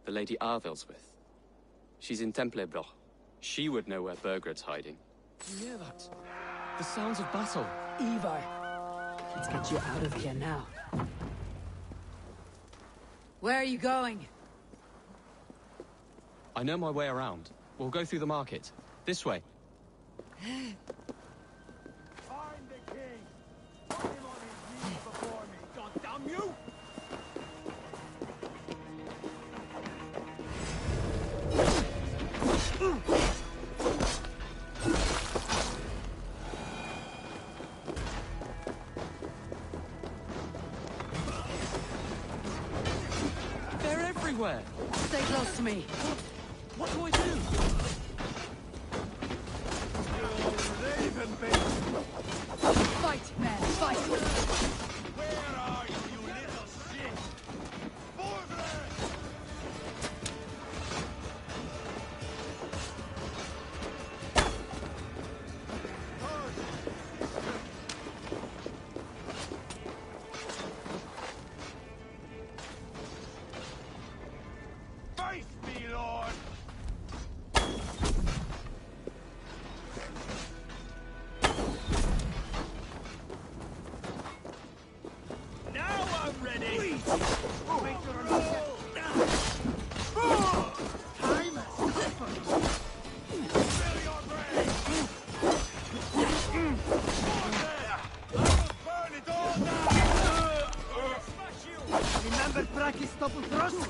the Lady Arvelswith. She's in Templebroch. She would know where Burgred's hiding. You hear that? The sounds of battle. Ivar, let's get you out of here now. Where are you going? I know my way around. We'll go through the market. This way. They're everywhere! Stay close to me. What do I do? Fight, man, fight! Where are you, you little shit? Face me, Lord! Now I'm ready! Remember practice double thrust?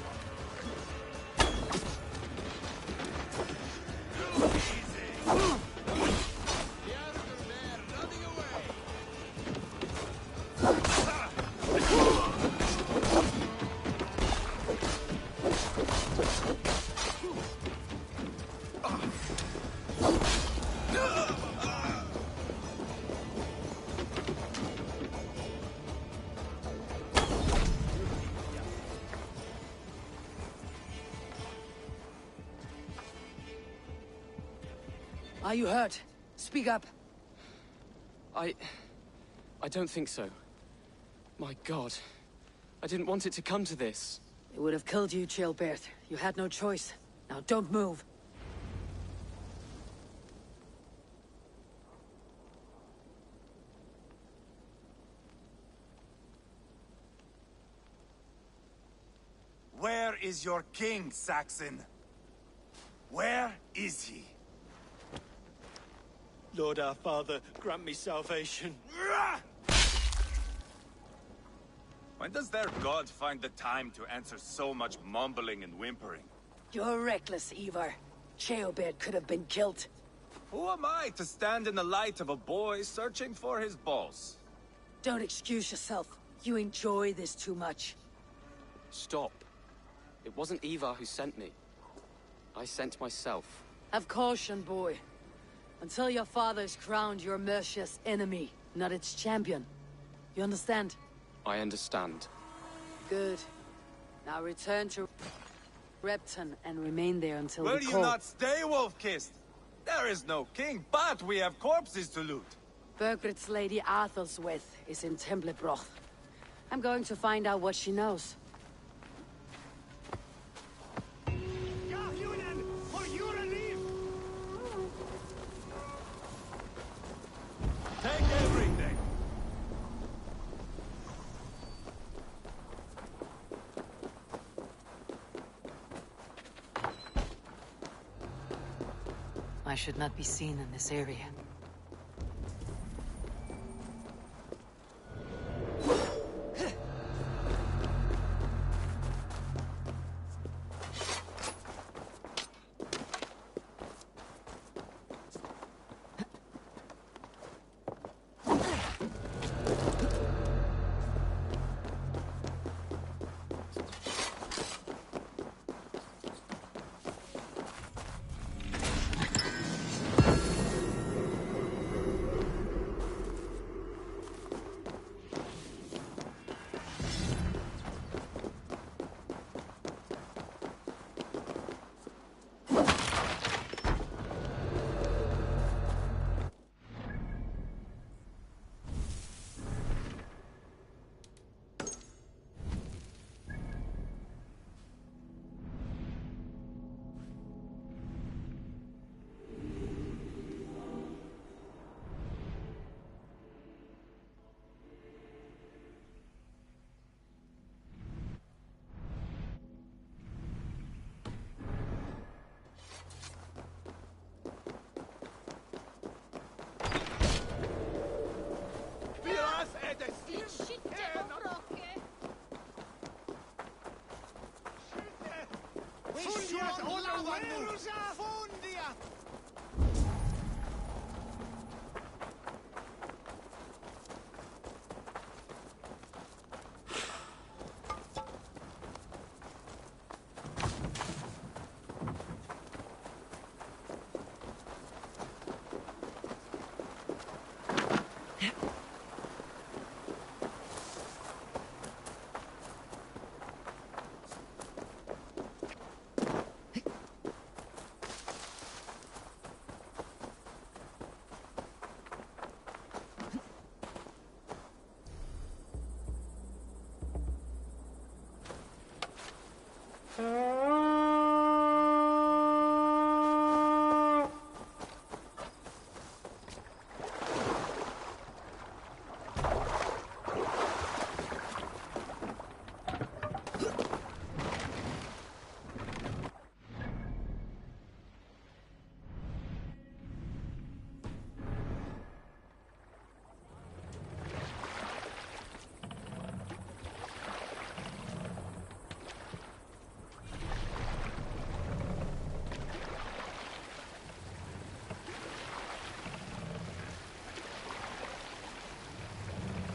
Are you hurt? Speak up. I don't think so. My God. I didn't want it to come to this. It would have killed you, Jailbird. You had no choice. Now don't move. Where is your king, Saxon? Where is he? Lord our Father, grant me salvation. When does their god find the time to answer so much mumbling and whimpering? You're reckless, Ivar. Jailbird could have been killed. Who am I to stand in the light of a boy searching for his balls? Don't excuse yourself. You enjoy this too much. Stop. It wasn't Ivar who sent me. I sent myself. Have caution, boy. Until your father's crowned your Mercia's enemy, not its champion. You understand? I understand. Good. Now return to Repton and remain there until Will we you call. not stay, Wolf-Kissed? There is no king, but we have corpses to loot. Burgred's Lady Arthelswith is in Templebroch. I'm going to find out what she knows. should not be seen in this area.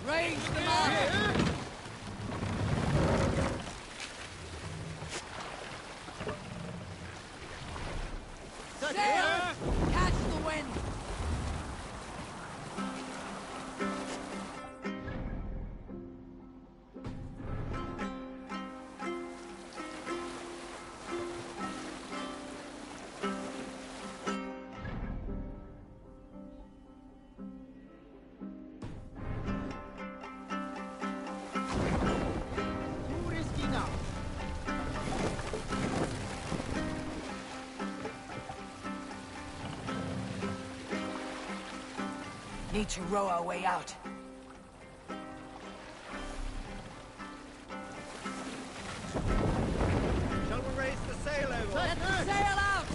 Range them up! Sail! Catch the wind! Need to row our way out. Shall we raise the sail over? Let the sail out!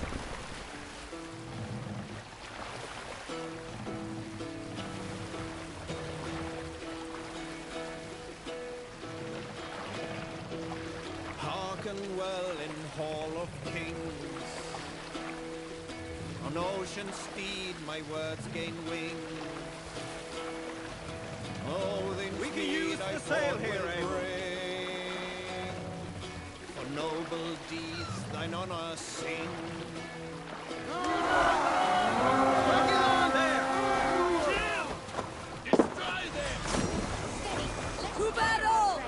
Hearken well in Hall of Kings. On ocean steed my words gain wing. Oh, then we can use the sail here, bring. For noble deeds thine honor sing. Get on there! Chill! Destroy them! To battle!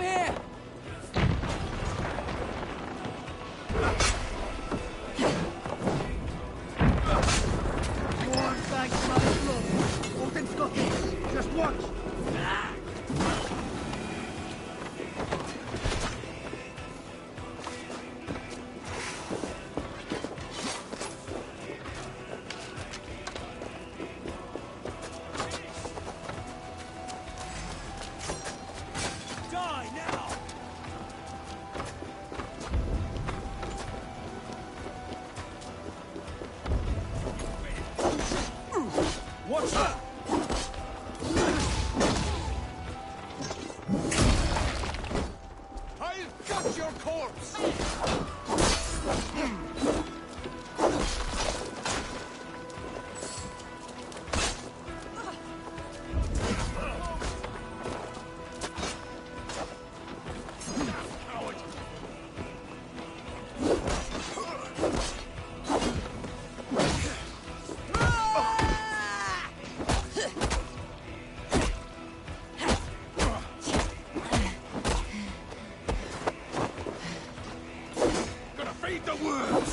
over here! One bag of my blood. Open Scottish. Just watch. Die now! What's that? I'll gut your corpse! Gonna feed the worms!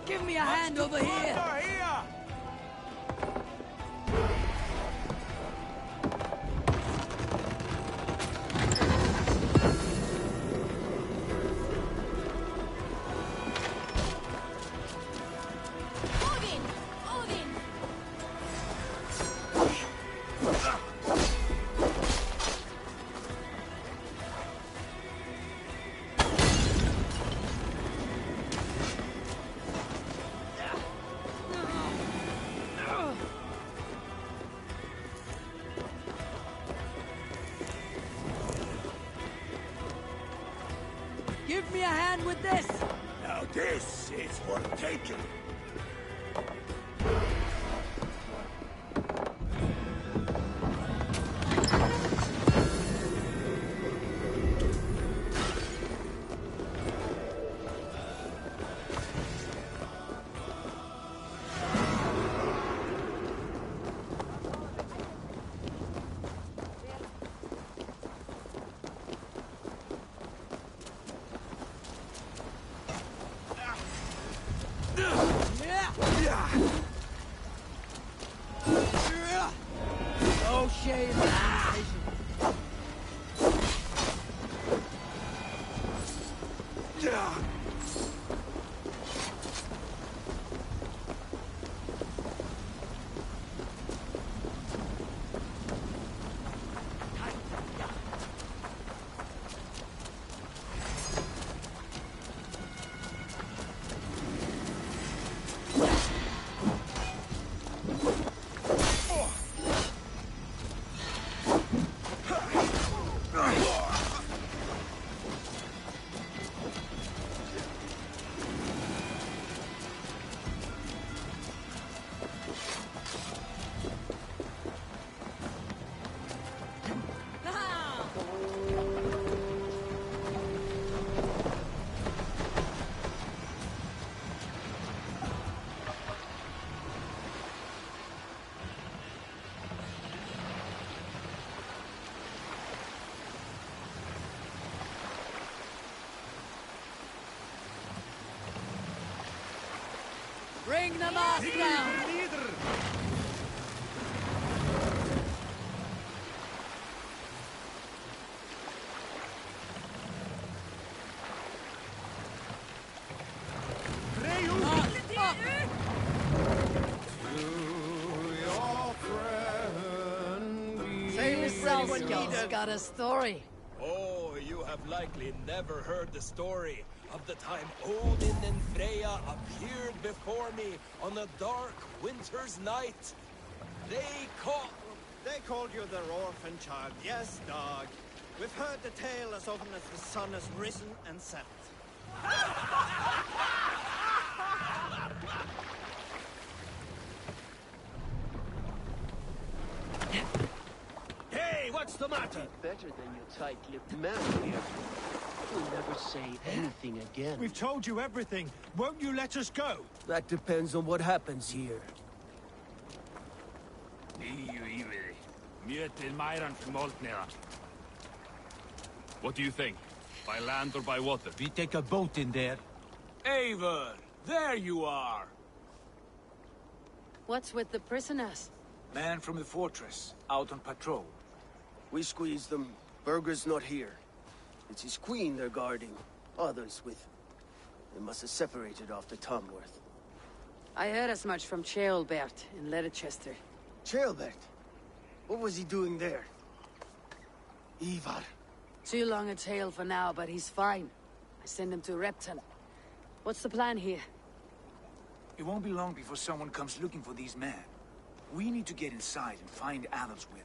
Give me a hand over here! Odin! Odin! Give me a hand with this! Now this is worth taking. No shame. Bring the mask down! Salskull's got a story. Oh, you have likely never heard the story of the time Odin and Freya appeared before me on a dark winter's night. They called you their orphan child. Yes, dog. We've heard the tale as often as the sun has risen and set. Hey, what's What's the matter? Better than your tight-lipped man here. You'll never say anything again. We've told you everything. Won't you let us go? That depends on what happens here. What do you think? By land or by water? We take a boat in there. Eivor, there you are. What's with the prisoners? Man from the fortress, out on patrol. We squeezed them. Berger's not here. It's his queen they're guarding. Others with... They must have separated after Tamworth. I heard as much from Ceolbert in Leicester. Ceolbert? What was he doing there? Ivar. Too long a tale for now, but he's fine. I send him to Repton. What's the plan here? It won't be long before someone comes looking for these men. We need to get inside and find Adelswyn.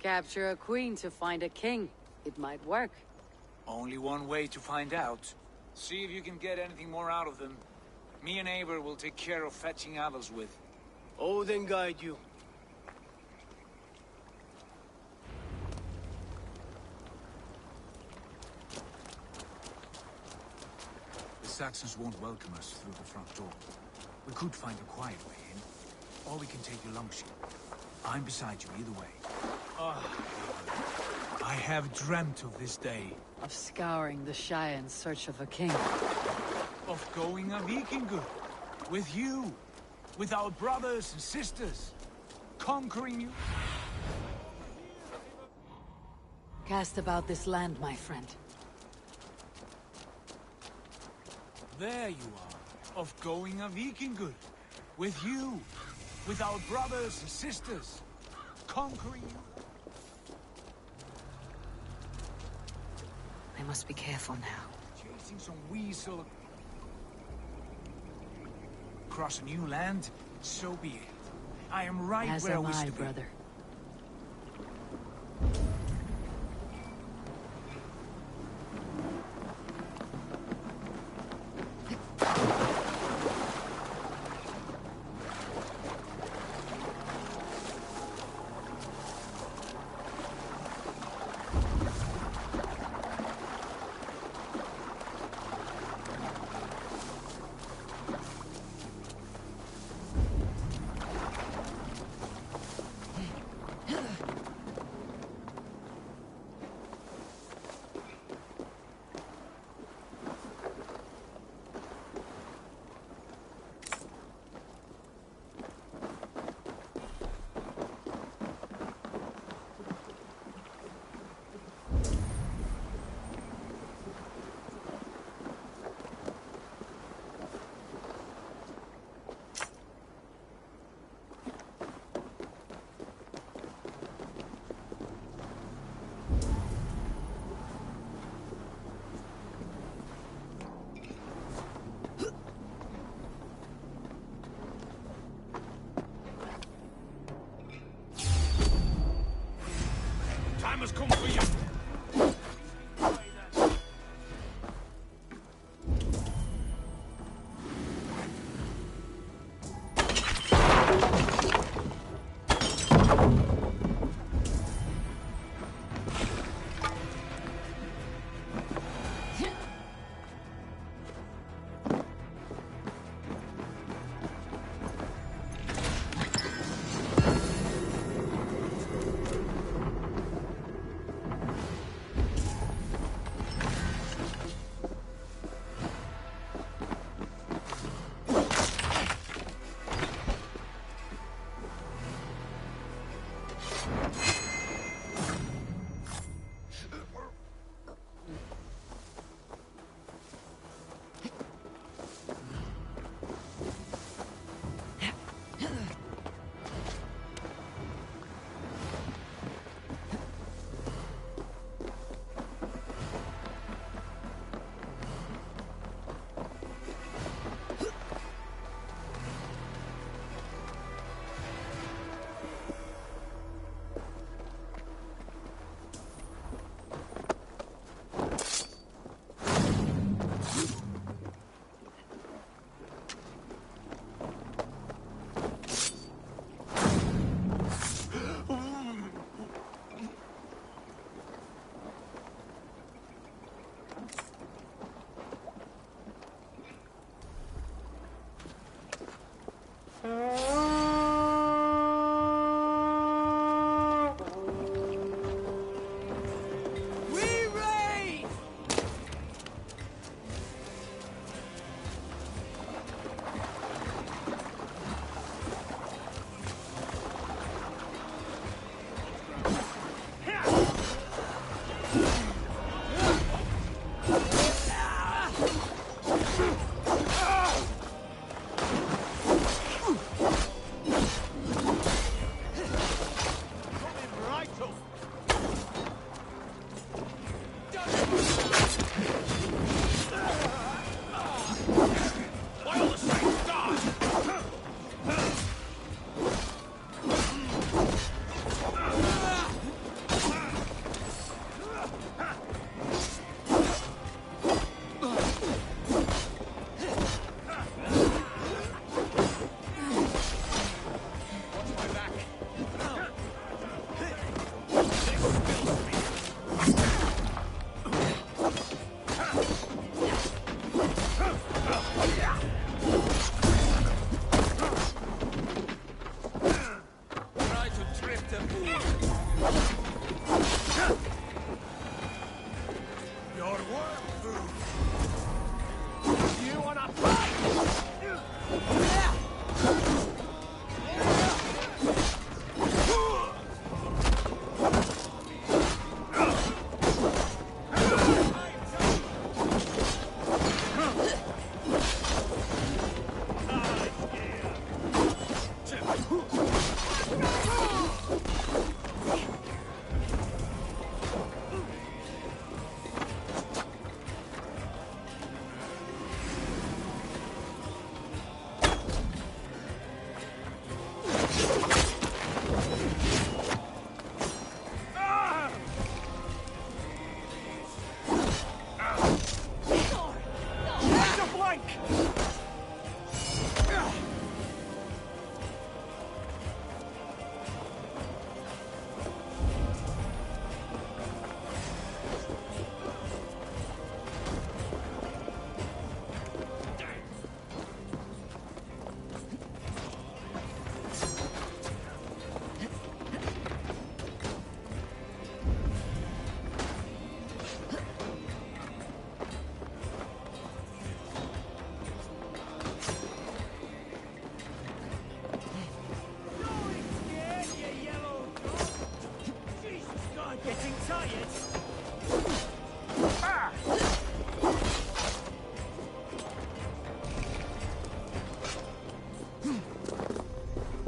Capture a queen to find a king. It might work. Only one way to find out. See if you can get anything more out of them. Me and Eivor will take care of fetching Adelswyn. Odin guide you. The Saxons won't welcome us through the front door. We could find a quiet way in, or we can take your longship. I'm beside you either way. I have dreamt of this day. Of scouring the Shire in search of a king. Of going a Vikingur. With you. With our brothers and sisters. Conquering you. Cast about this land, my friend. There you are. Of going a Vikingur. With you. With our brothers and sisters. Conquering you. I must be careful now. Chasing some weasel across a new land, so be it. I am right As where I am wish I, to be. brother. Your work food. You wanna fight?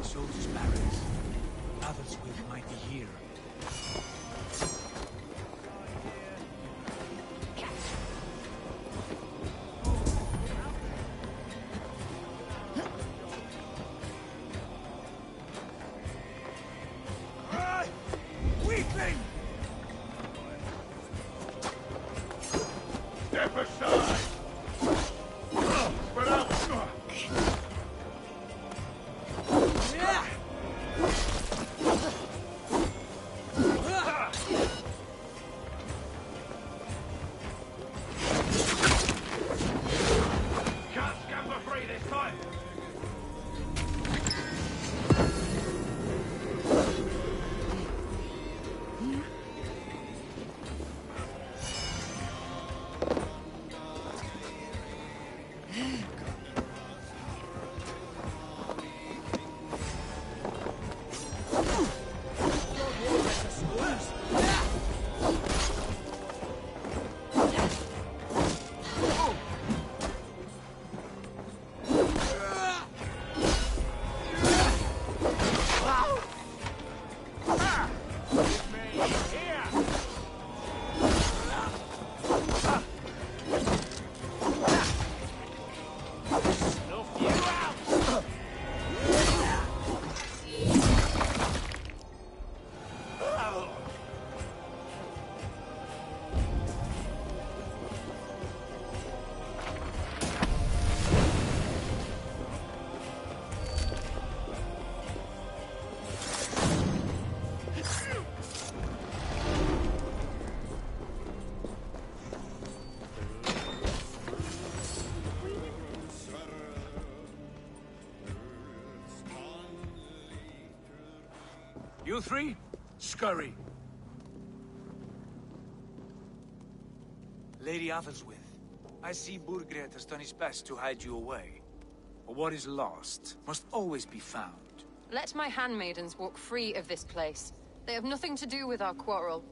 Soldiers' barracks. Others might be here. Weakling! Step aside! Spread out! Can't scamper free this time! You three, scurry. Lady Atheldswith, I see Burgred has done his best to hide you away. But what is lost must always be found. Let my handmaidens walk free of this place. They have nothing to do with our quarrel.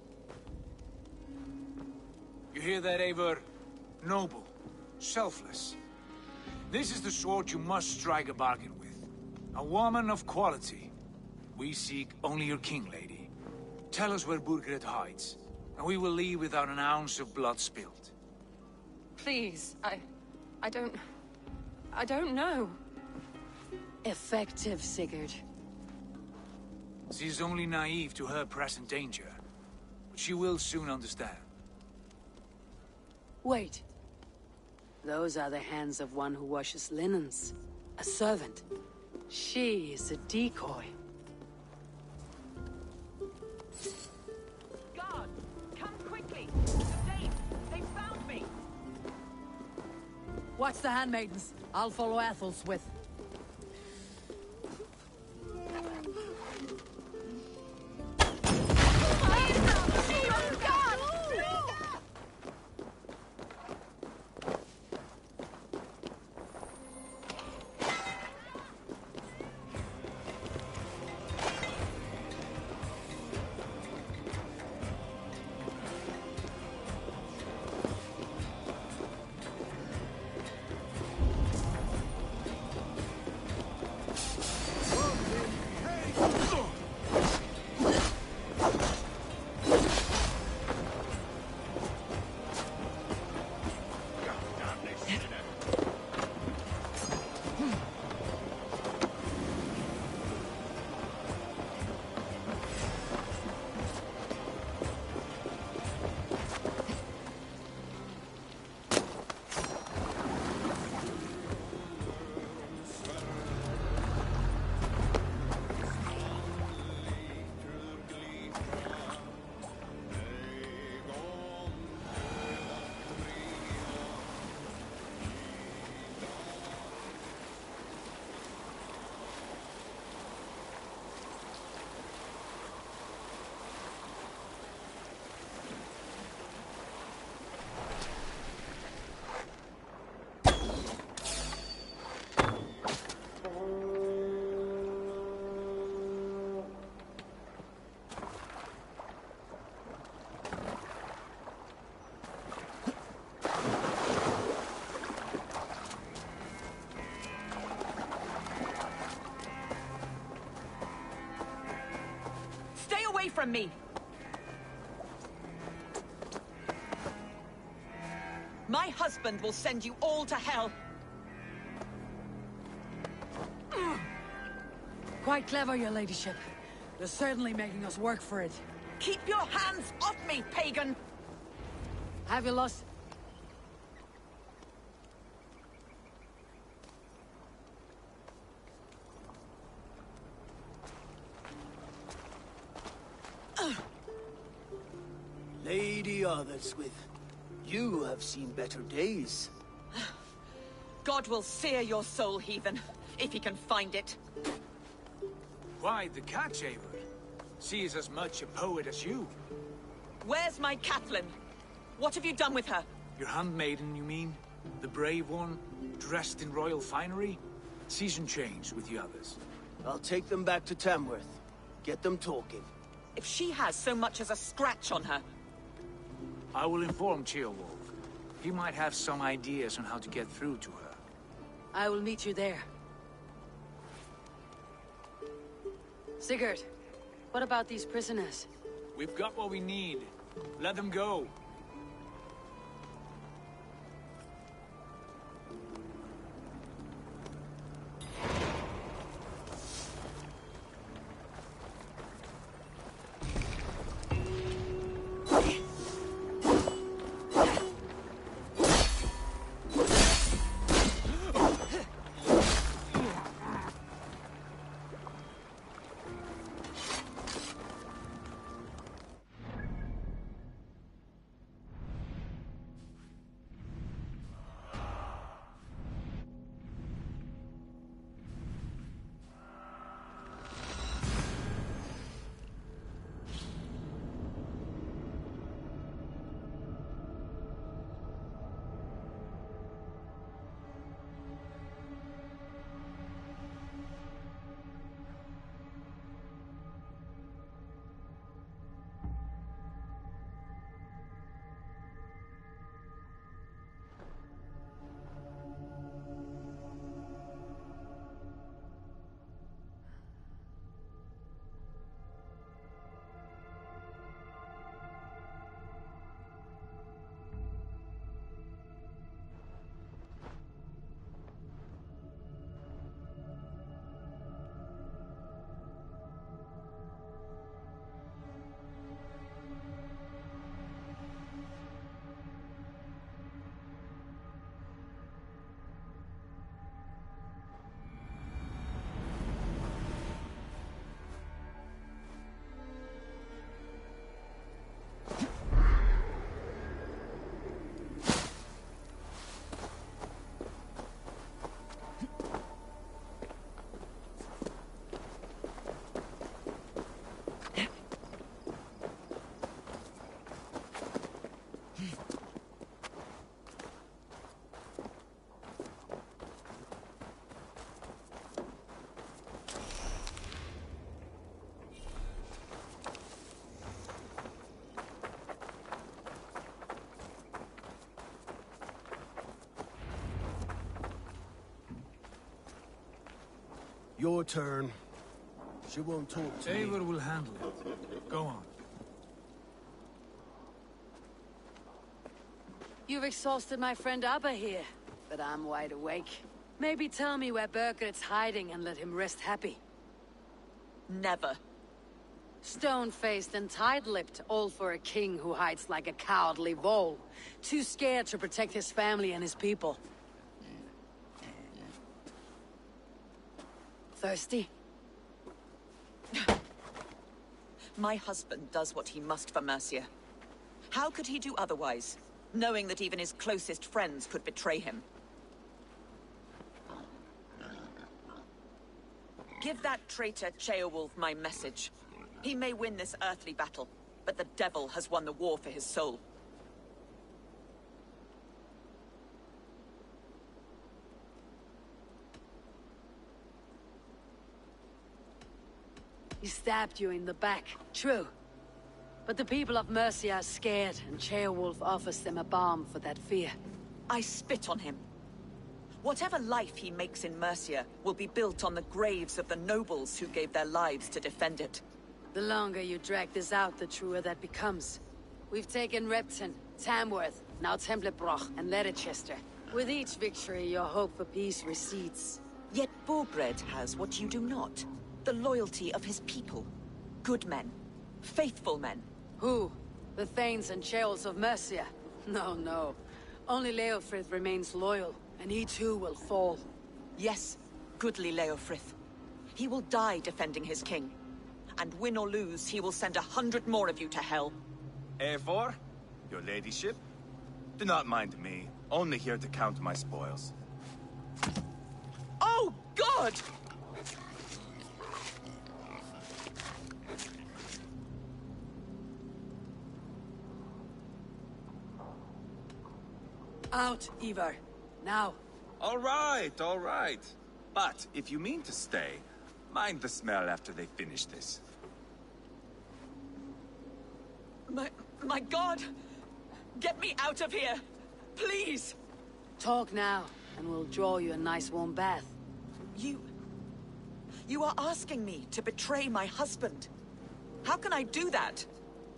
You hear that, Eivor? Noble, selfless. This is the sword you must strike a bargain with. A woman of quality. We seek only your king, lady. Tell us where Burgred hides, and we will leave without an ounce of blood spilled. Please, I don't know. Effective, Sigurd. She is only naive to her present danger, but she will soon understand. Wait. Those are the hands of one who washes linens. A servant. She is a decoy. Guard! Come quickly! They found me! Watch the handmaidens. I'll follow Atheldswith. away from me! My husband will send you all to hell! Quite clever, your ladyship. You're certainly making us work for it. Keep your hands off me, pagan! Have you lost... Lady Otherswith, you have seen better days. God will sear your soul, heathen, if he can find it. Why, the cat shaver? She is as much a poet as you. Where's my Catelyn? What have you done with her? Your handmaiden, you mean? The brave one, dressed in royal finery? Season change with the others. I'll take them back to Tamworth. Get them talking. If she has so much as a scratch on her... I will inform Ceolwulf. He might have some ideas on how to get through to her. I will meet you there. Sigurd, what about these prisoners? We've got what we need. Let them go. Your turn. She won't talk to me. Eivor will handle it. Go on. You've exhausted my friend Abba here, but I'm wide awake. Maybe tell me where Bergert's hiding and let him rest happy. Never. Stone-faced and tight-lipped, all for a king who hides like a cowardly vole. Too scared to protect his family and his people. Thirsty? My husband does what he must for Mercia. How could he do otherwise, knowing that even his closest friends could betray him? Give that traitor Ceolwulf my message. He may win this earthly battle, but the devil has won the war for his soul. He stabbed you in the back, true. But the people of Mercia are scared, and Ceolwulf offers them a balm for that fear. I spit on him. Whatever life he makes in Mercia will be built on the graves of the nobles who gave their lives to defend it. The longer you drag this out, the truer that becomes. We've taken Repton, Tamworth, now Templebroch, and Leicester. With each victory, your hope for peace recedes. Yet Borgred has what you do not. The loyalty of his people. Good men. Faithful men. Who? The Thanes and Ceolls of Mercia? No, no. Only Leofrith remains loyal, and he too will fall. Yes, goodly Leofrith. He will die defending his king. And win or lose, he will send 100 more of you to hell. A4, your ladyship? Do not mind me. Only here to count my spoils. Oh, God! Out, Ivar. Now. All right, all right. But if you mean to stay, mind the smell after they finish this. My God! Get me out of here! Please! Talk now, and we'll draw you a nice warm bath. You are asking me to betray my husband. How can I do that?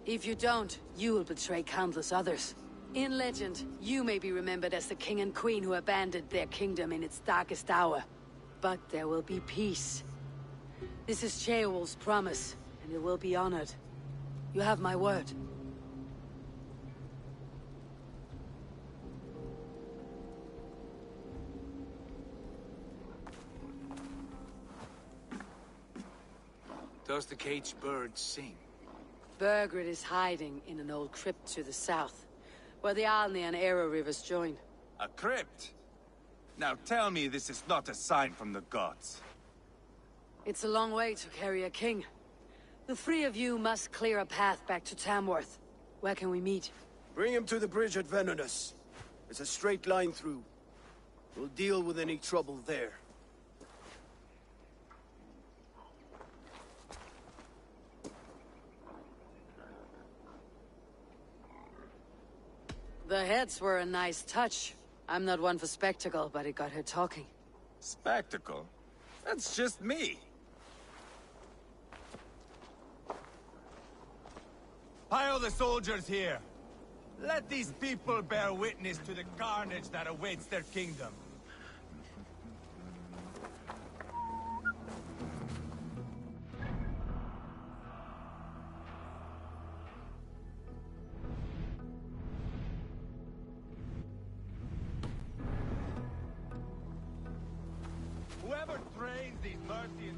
If you don't, you will betray countless others. In legend, you may be remembered as the king and queen who abandoned their kingdom in its darkest hour. But there will be peace. This is Ceolwulf's promise, and it will be honored. You have my word. Does the caged bird sing? Burgred is hiding in an old crypt to the south, where the Alni and Arrow rivers join. A crypt? Now tell me this is not a sign from the gods. It's a long way to carry a king. The three of you must clear a path back to Tamworth. Where can we meet? Bring him to the bridge at Venonus. It's a straight line through. We'll deal with any trouble there. The heads were a nice touch. I'm not one for spectacle, but it got her talking. Spectacle? That's just me. Pile the soldiers here. Let these people bear witness to the carnage that awaits their kingdom. Whoever trains these mercies...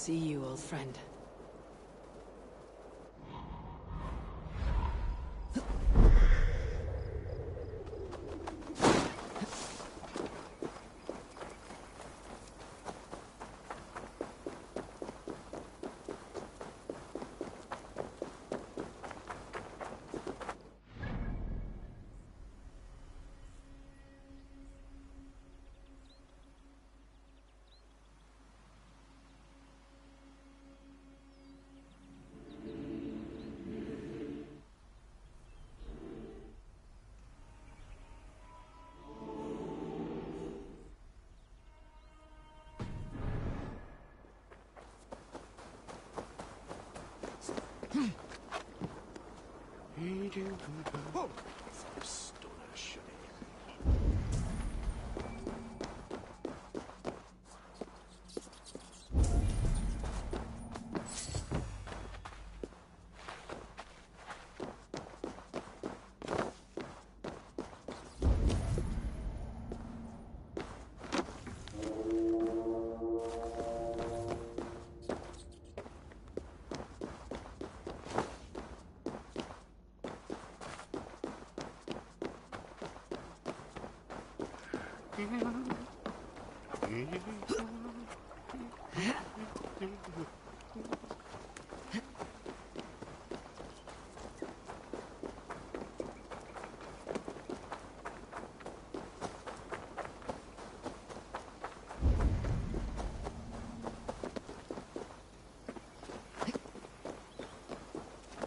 see you, old friend.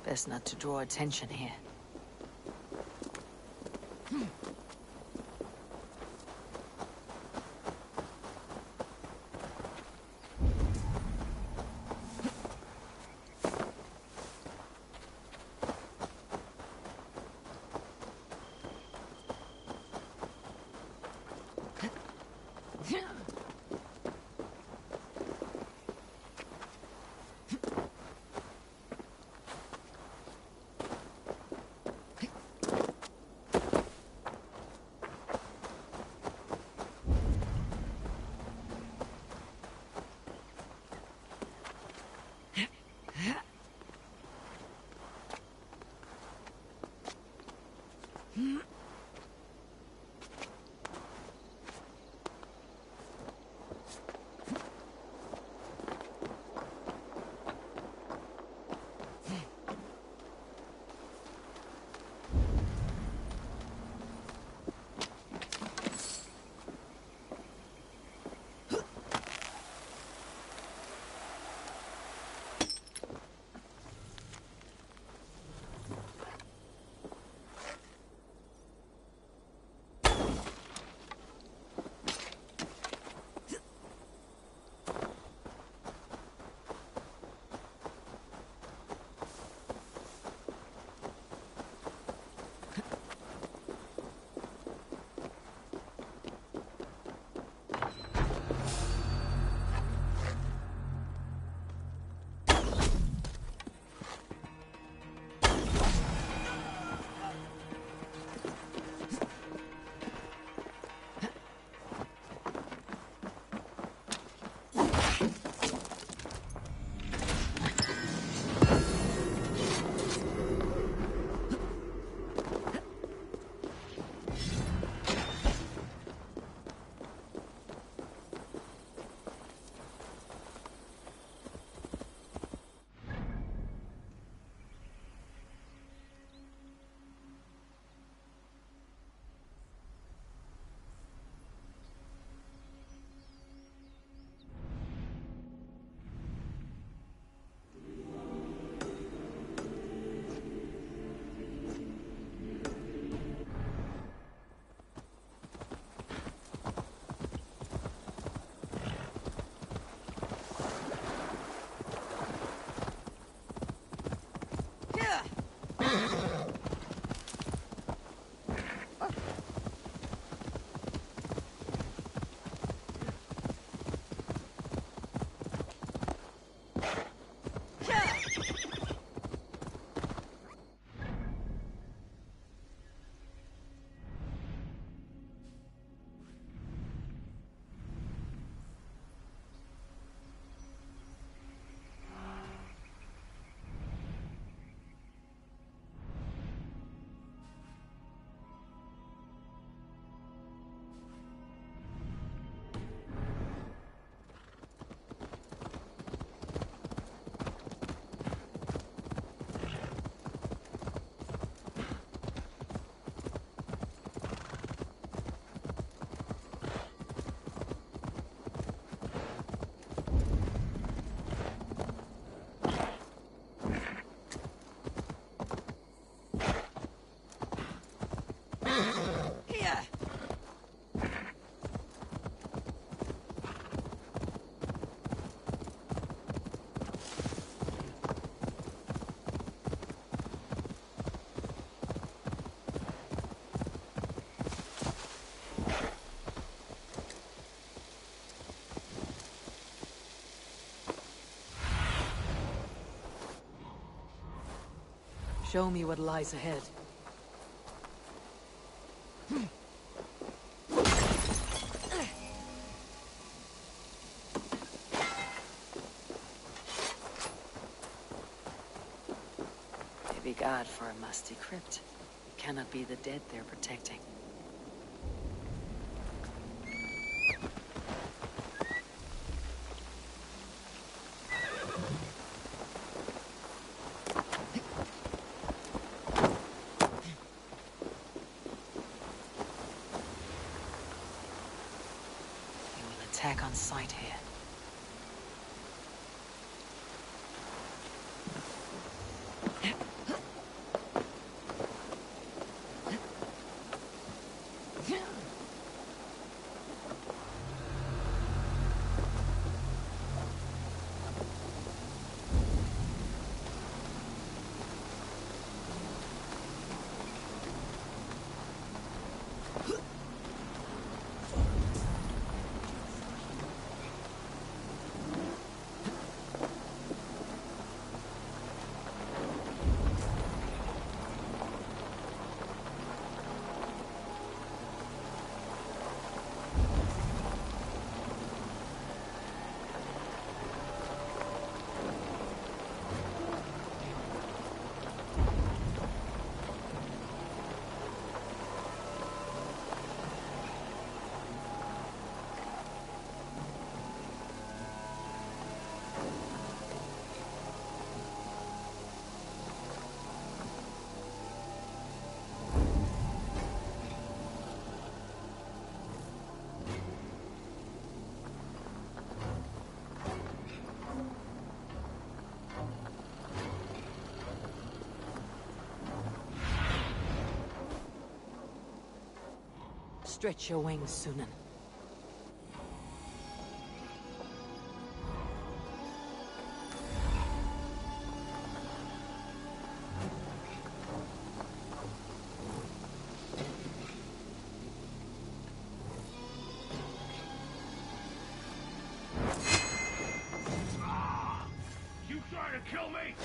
Best not to draw attention here. Show me what lies ahead. They be God for a musty crypt. It cannot be the dead they're protecting. Attack on sight here. Stretch your wings, Sunan. You trying to kill me?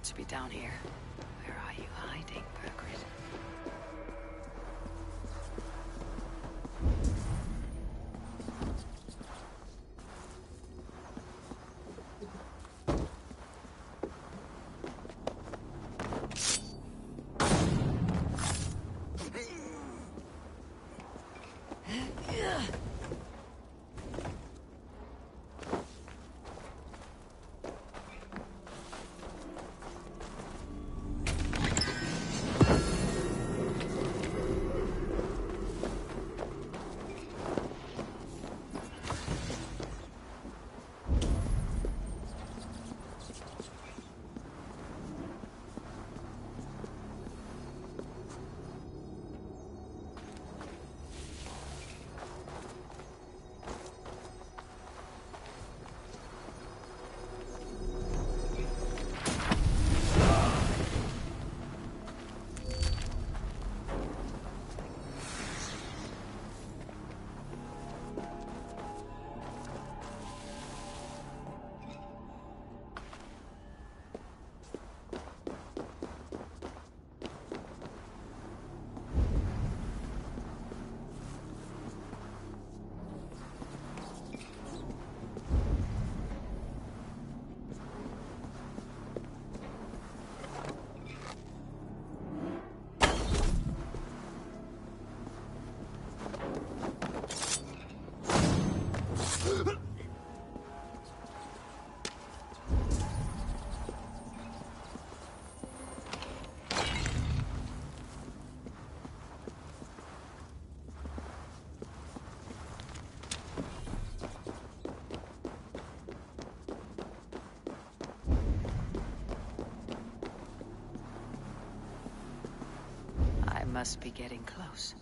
To be down here. Where are you hiding, Birgit? must be getting close.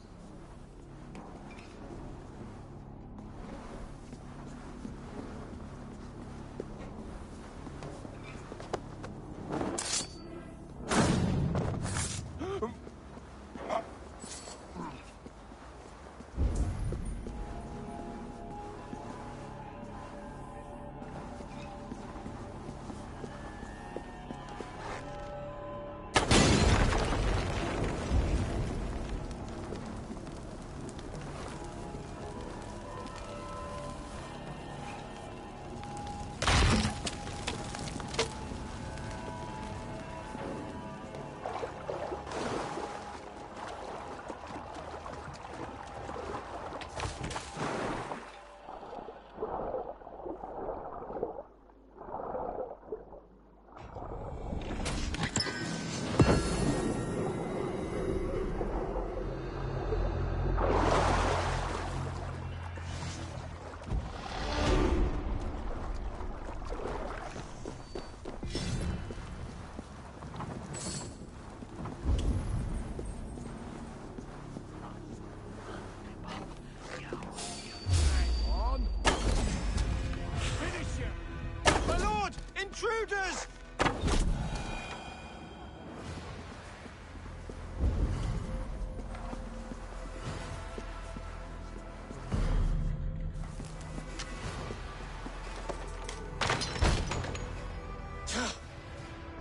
Intruders!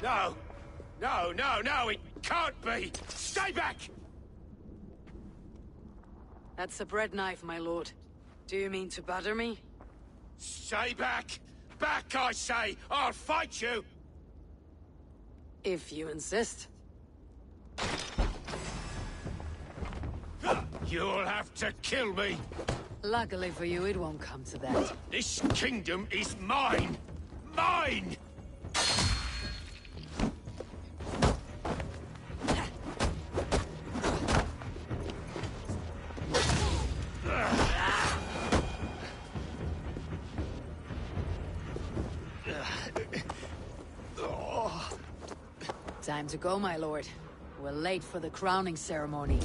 No! No, no, no, it can't be! Stay back! That's a bread knife, my lord. Do you mean to batter me? Stay back! Back, I say! I'll fight you! If you insist. You'll have to kill me! Luckily for you, it won't come to that. This kingdom is mine! Mine! Time to go, my lord. We're late for the crowning ceremony.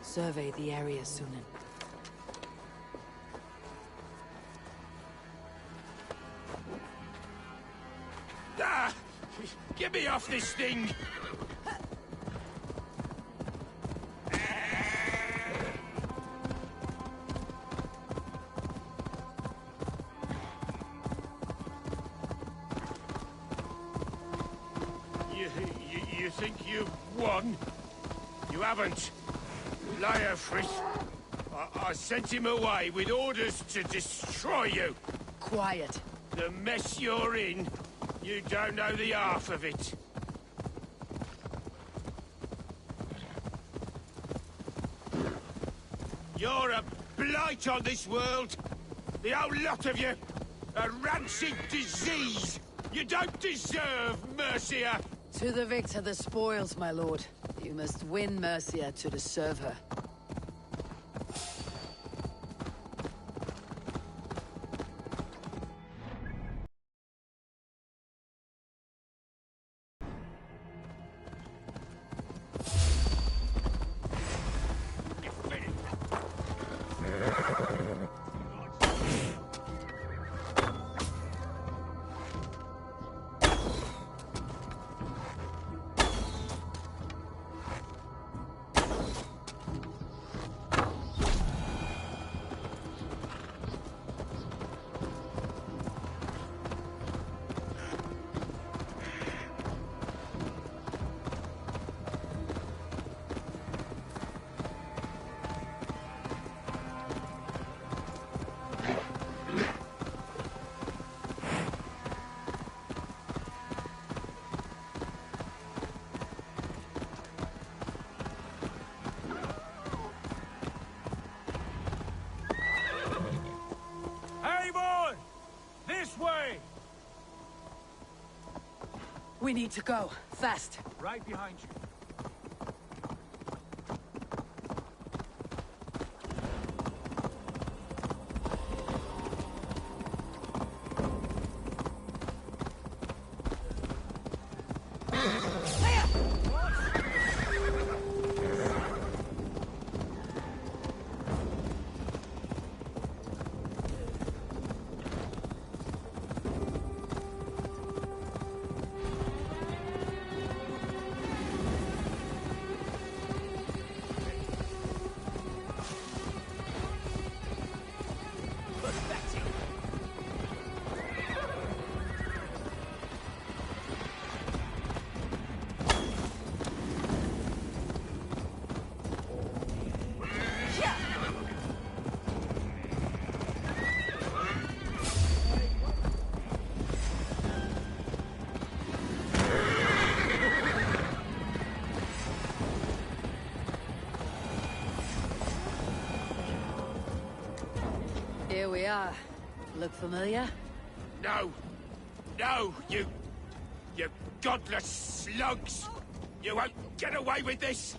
Survey the area, Sunan. Ah! Get me off this thing! You think you've won? You haven't. Leofrith, I sent him away with orders to destroy you. Quiet. The mess you're in, you don't know the half of it. You're a blight on this world. The whole lot of you. A rancid disease. You don't deserve Mercia. To the victor the spoils, my lord. You must win Mercia to deserve her. This way! We need to go. Fast. Right behind you. Here we are. Look familiar? No! No, you godless slugs! You won't get away with this!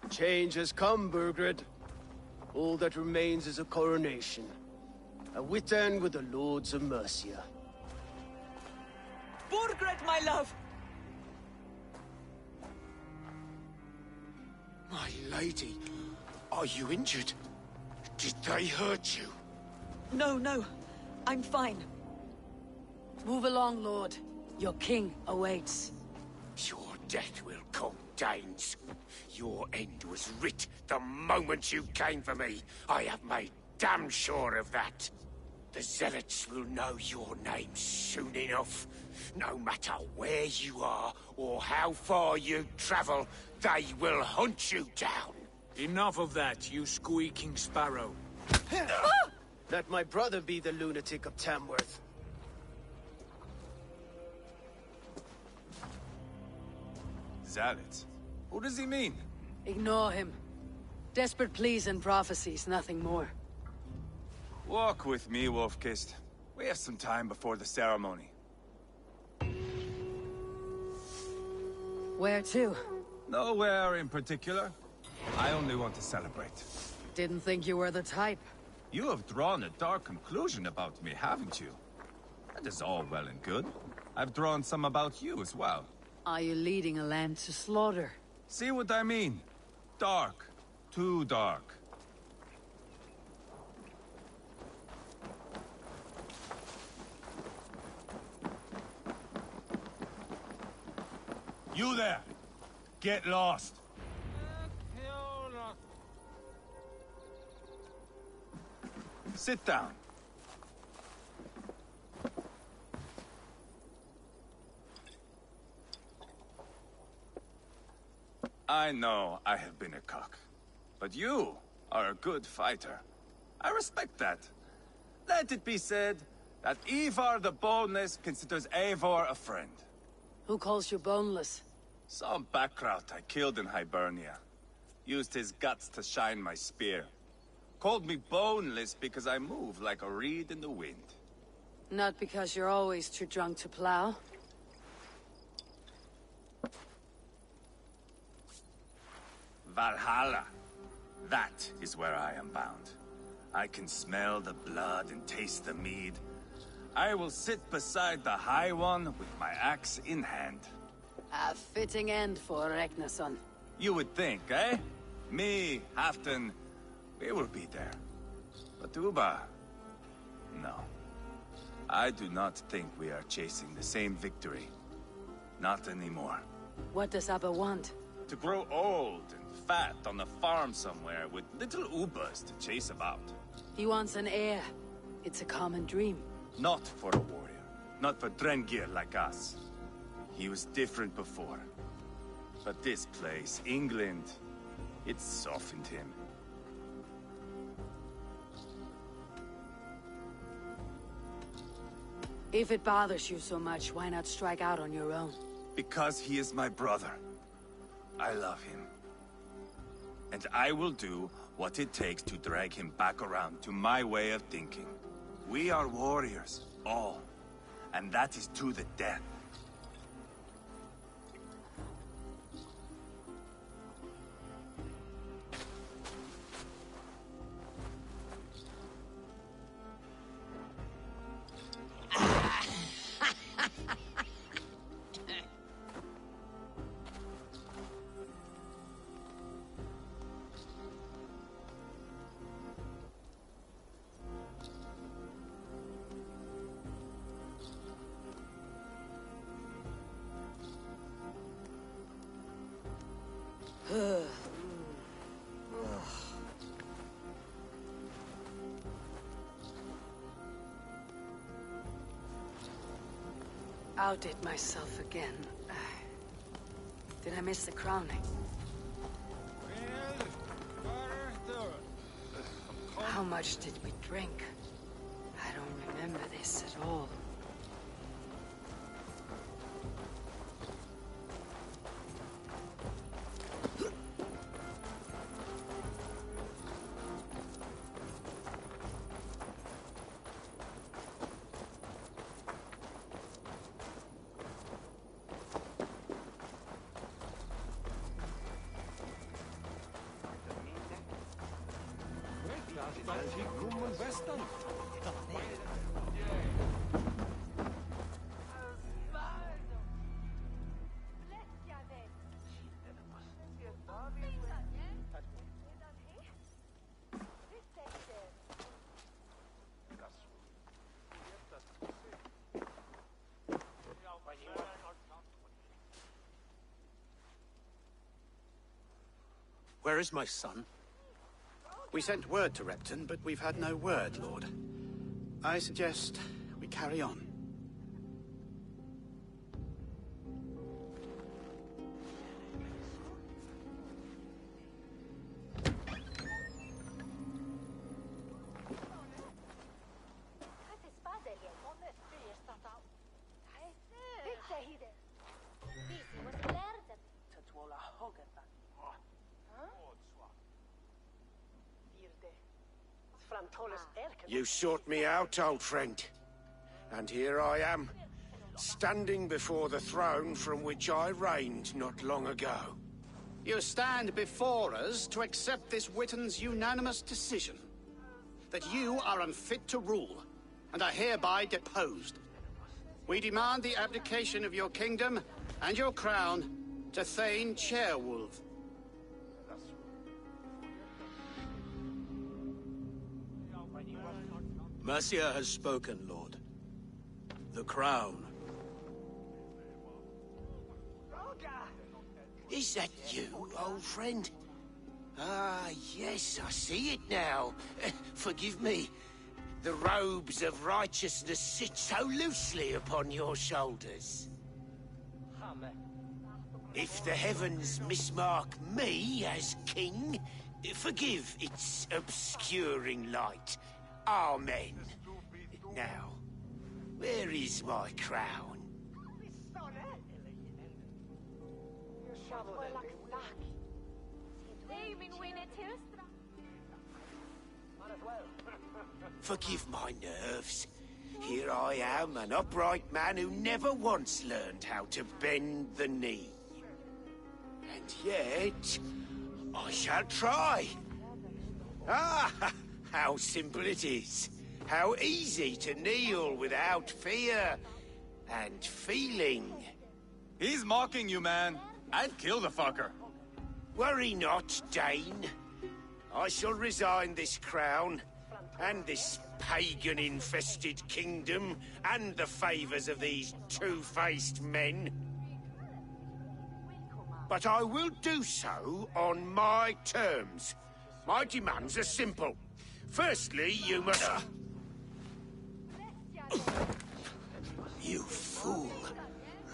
Change has come, Burgred. All that remains is a coronation. A witan with the Lords of Mercia. Burgred, my love! My lady, are you injured? Did they hurt you? No, no. I'm fine. Move along, Lord. Your king awaits. Your death will come, Danes. Your end was writ the moment you came for me. I have made damn sure of that. The Zealots will know your name soon enough. No matter where you are or how far you travel, they will hunt you down. Enough of that, you squeaking sparrow. Let my brother be the lunatic of Tamworth. Zealots? What does he mean? Ignore him. Desperate pleas and prophecies, nothing more. Walk with me, Wolfkist. We have some time before the ceremony. Where to? Nowhere in particular. I only want to celebrate. Didn't think you were the type. You have drawn a dark conclusion about me, haven't you? That is all well and good. I've drawn some about you as well. Are you leading a lamb to slaughter? See what I mean? Dark. Too dark. You there! Get lost! Sit down. I know I have been a cock, but you are a good fighter. I respect that. Let it be said that Ivar the Boneless considers Eivor a friend. Who calls you boneless? Some backrout I killed in Hibernia. Used his guts to shine my spear. Called me boneless because I move like a reed in the wind. Not because you're always too drunk to plow. Valhalla. That is where I am bound. I can smell the blood and taste the mead. I will sit beside the High One with my axe in hand. A fitting end for Ragnarsson. You would think, eh? Me, Halfdan, we will be there. But Uba... no. I do not think we are chasing the same victory. Not anymore. What does Abba want? To grow old and fat on a farm somewhere with little ubas to chase about. He wants an heir. It's a common dream. Not for a warrior. Not for Drengir like us. He was different before. But this place, England, it softened him. If it bothers you so much, why not strike out on your own? Because he is my brother. I love him. And I will do what it takes to drag him back around to my way of thinking. We are warriors, all. And that is to the death. Outdid myself again. Did I miss the crowning? How much did we drink? I don't remember this at all. Where is my son? We sent word to Repton, but we've had no word, Lord. I suggest we carry on. You sought me out, old friend. And here I am, standing before the throne from which I reigned not long ago. You stand before us to accept this Witten's unanimous decision. That you are unfit to rule, and are hereby deposed. We demand the abdication of your kingdom and your crown to Thane Chairwolf. Mercia has spoken, Lord. The crown. Is that you, old friend? Ah, yes, I see it now. Forgive me. The robes of righteousness sit so loosely upon your shoulders. If the heavens mismark me as king, forgive its obscuring light. Amen. Now, where is my crown? Forgive my nerves. Here I am, an upright man who never once learned how to bend the knee. And yet, I shall try. Ah, how simple it is. How easy to kneel without fear and feeling. He's mocking you, man. I'd kill the fucker. Worry not, Dane. I shall resign this crown, and this pagan-infested kingdom, and the favors of these two-faced men. But I will do so on my terms. My demands are simple. Firstly, you must... You fool.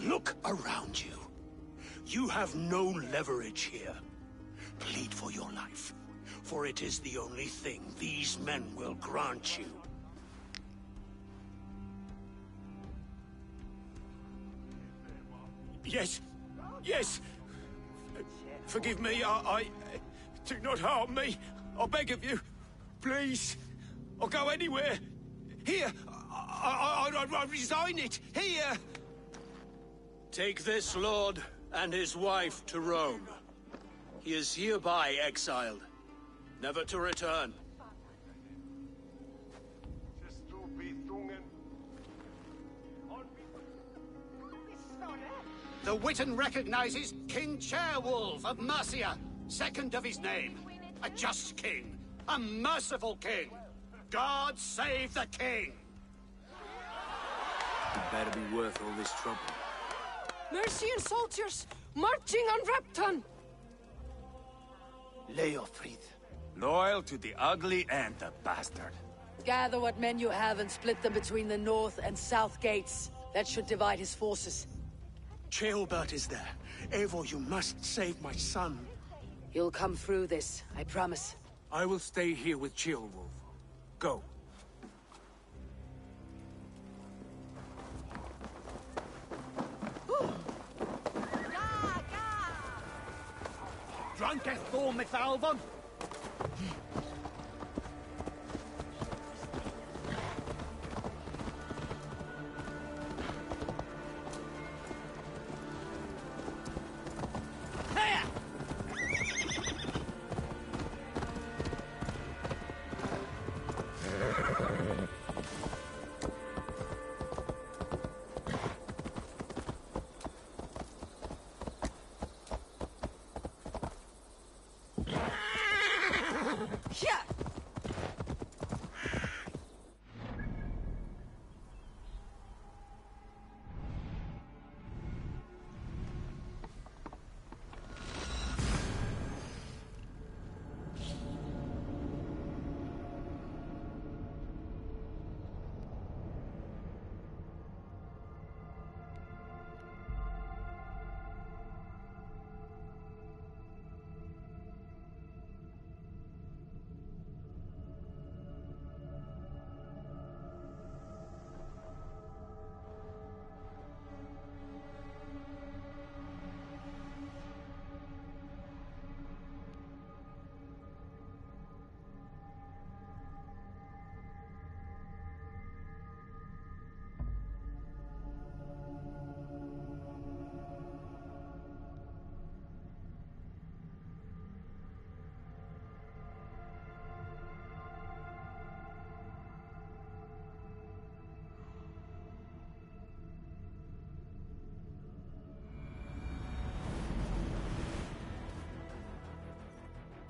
Look around you. You have no leverage here. Plead for your life, for it is the only thing these men will grant you. Yes. Yes. Forgive me, I... Do not harm me. I beg of you. Please. I'll go anywhere. Here. I resign it. Here. Take this lord and his wife to Rome. He is hereby exiled, never to return. The Witan recognizes King Chairwolf of Mercia, second of his name. A just king, a merciful king. God save the king! It better be worth all this trouble. Mercian soldiers marching on Repton! Leofrid. Loyal to the ugly and the bastard. Gather what men you have and split them between the north and south gates. That should divide his forces. Ceolbert is there. Eivor, you must save my son. You'll come through this, I promise. I will stay here with Ceolwulf. Go. Drunk Thor med Falvon.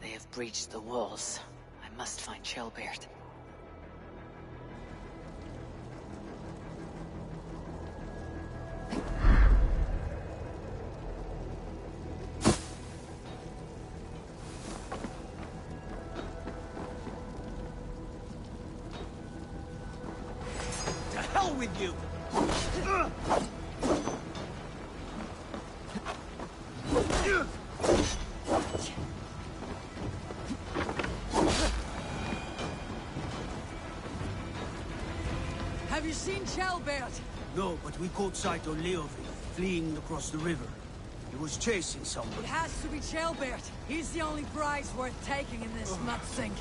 They have breached the walls. I must find Ceolbert. To hell with you! Have you seen Ceolbert? No, but we caught sight of Leofrid, fleeing across the river. He was chasing someone. It has to be Ceolbert. He's the only prize worth taking in this nut sink.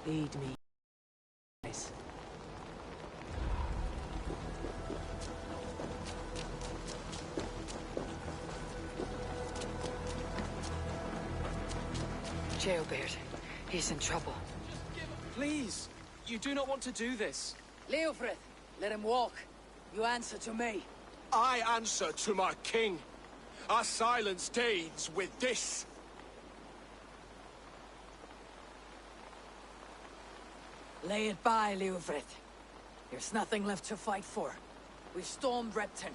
Lead me. Nice. Jailbird, he's in trouble. Please, you do not want to do this. Leofrith, let him walk. You answer to me. I answer to my king. I silence Danes with this. Lay it by, Leofrith. There's nothing left to fight for. We've stormed Repton.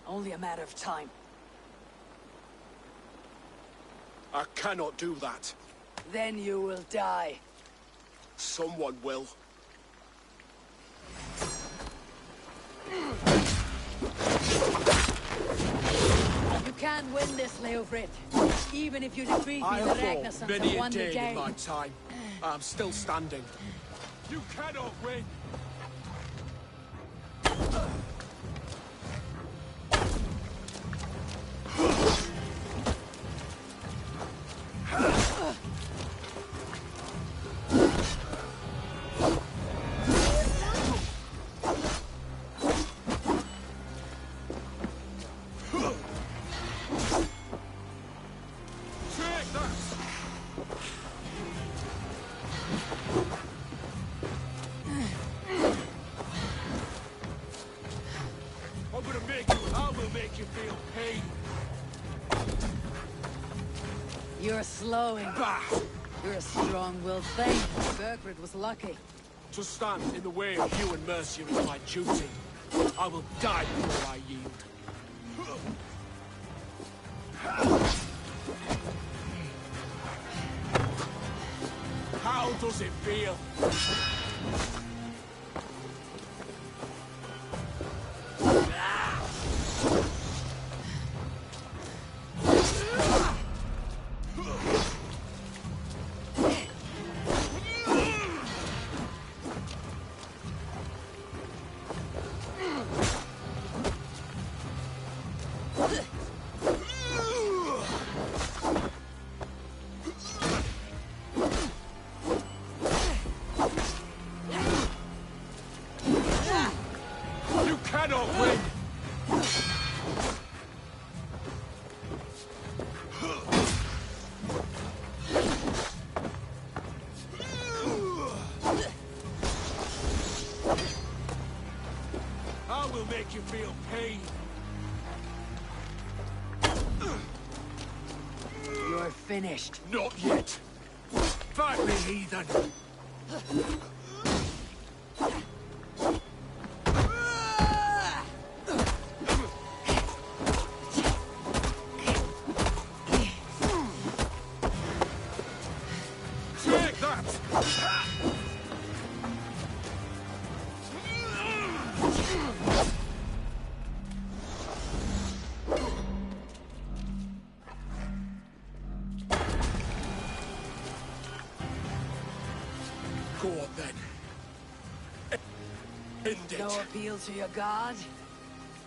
Only a matter of time. I cannot do that. Then you will die. Someone will. You can't win this, Leofrith. Even if you defeat me, I the have fought Ragnarsons many have a won the day in game. my time. I'm still standing. You cannot win! You're slowing. You're a strong-willed thing. Burgred was lucky. To stand in the way of you and Mercia is my duty. I will die before I yield. How does it feel? Make you feel pain. You're finished. Not yet. Fight me, heathen. Take that. Go on, then. End it. No appeal to your god?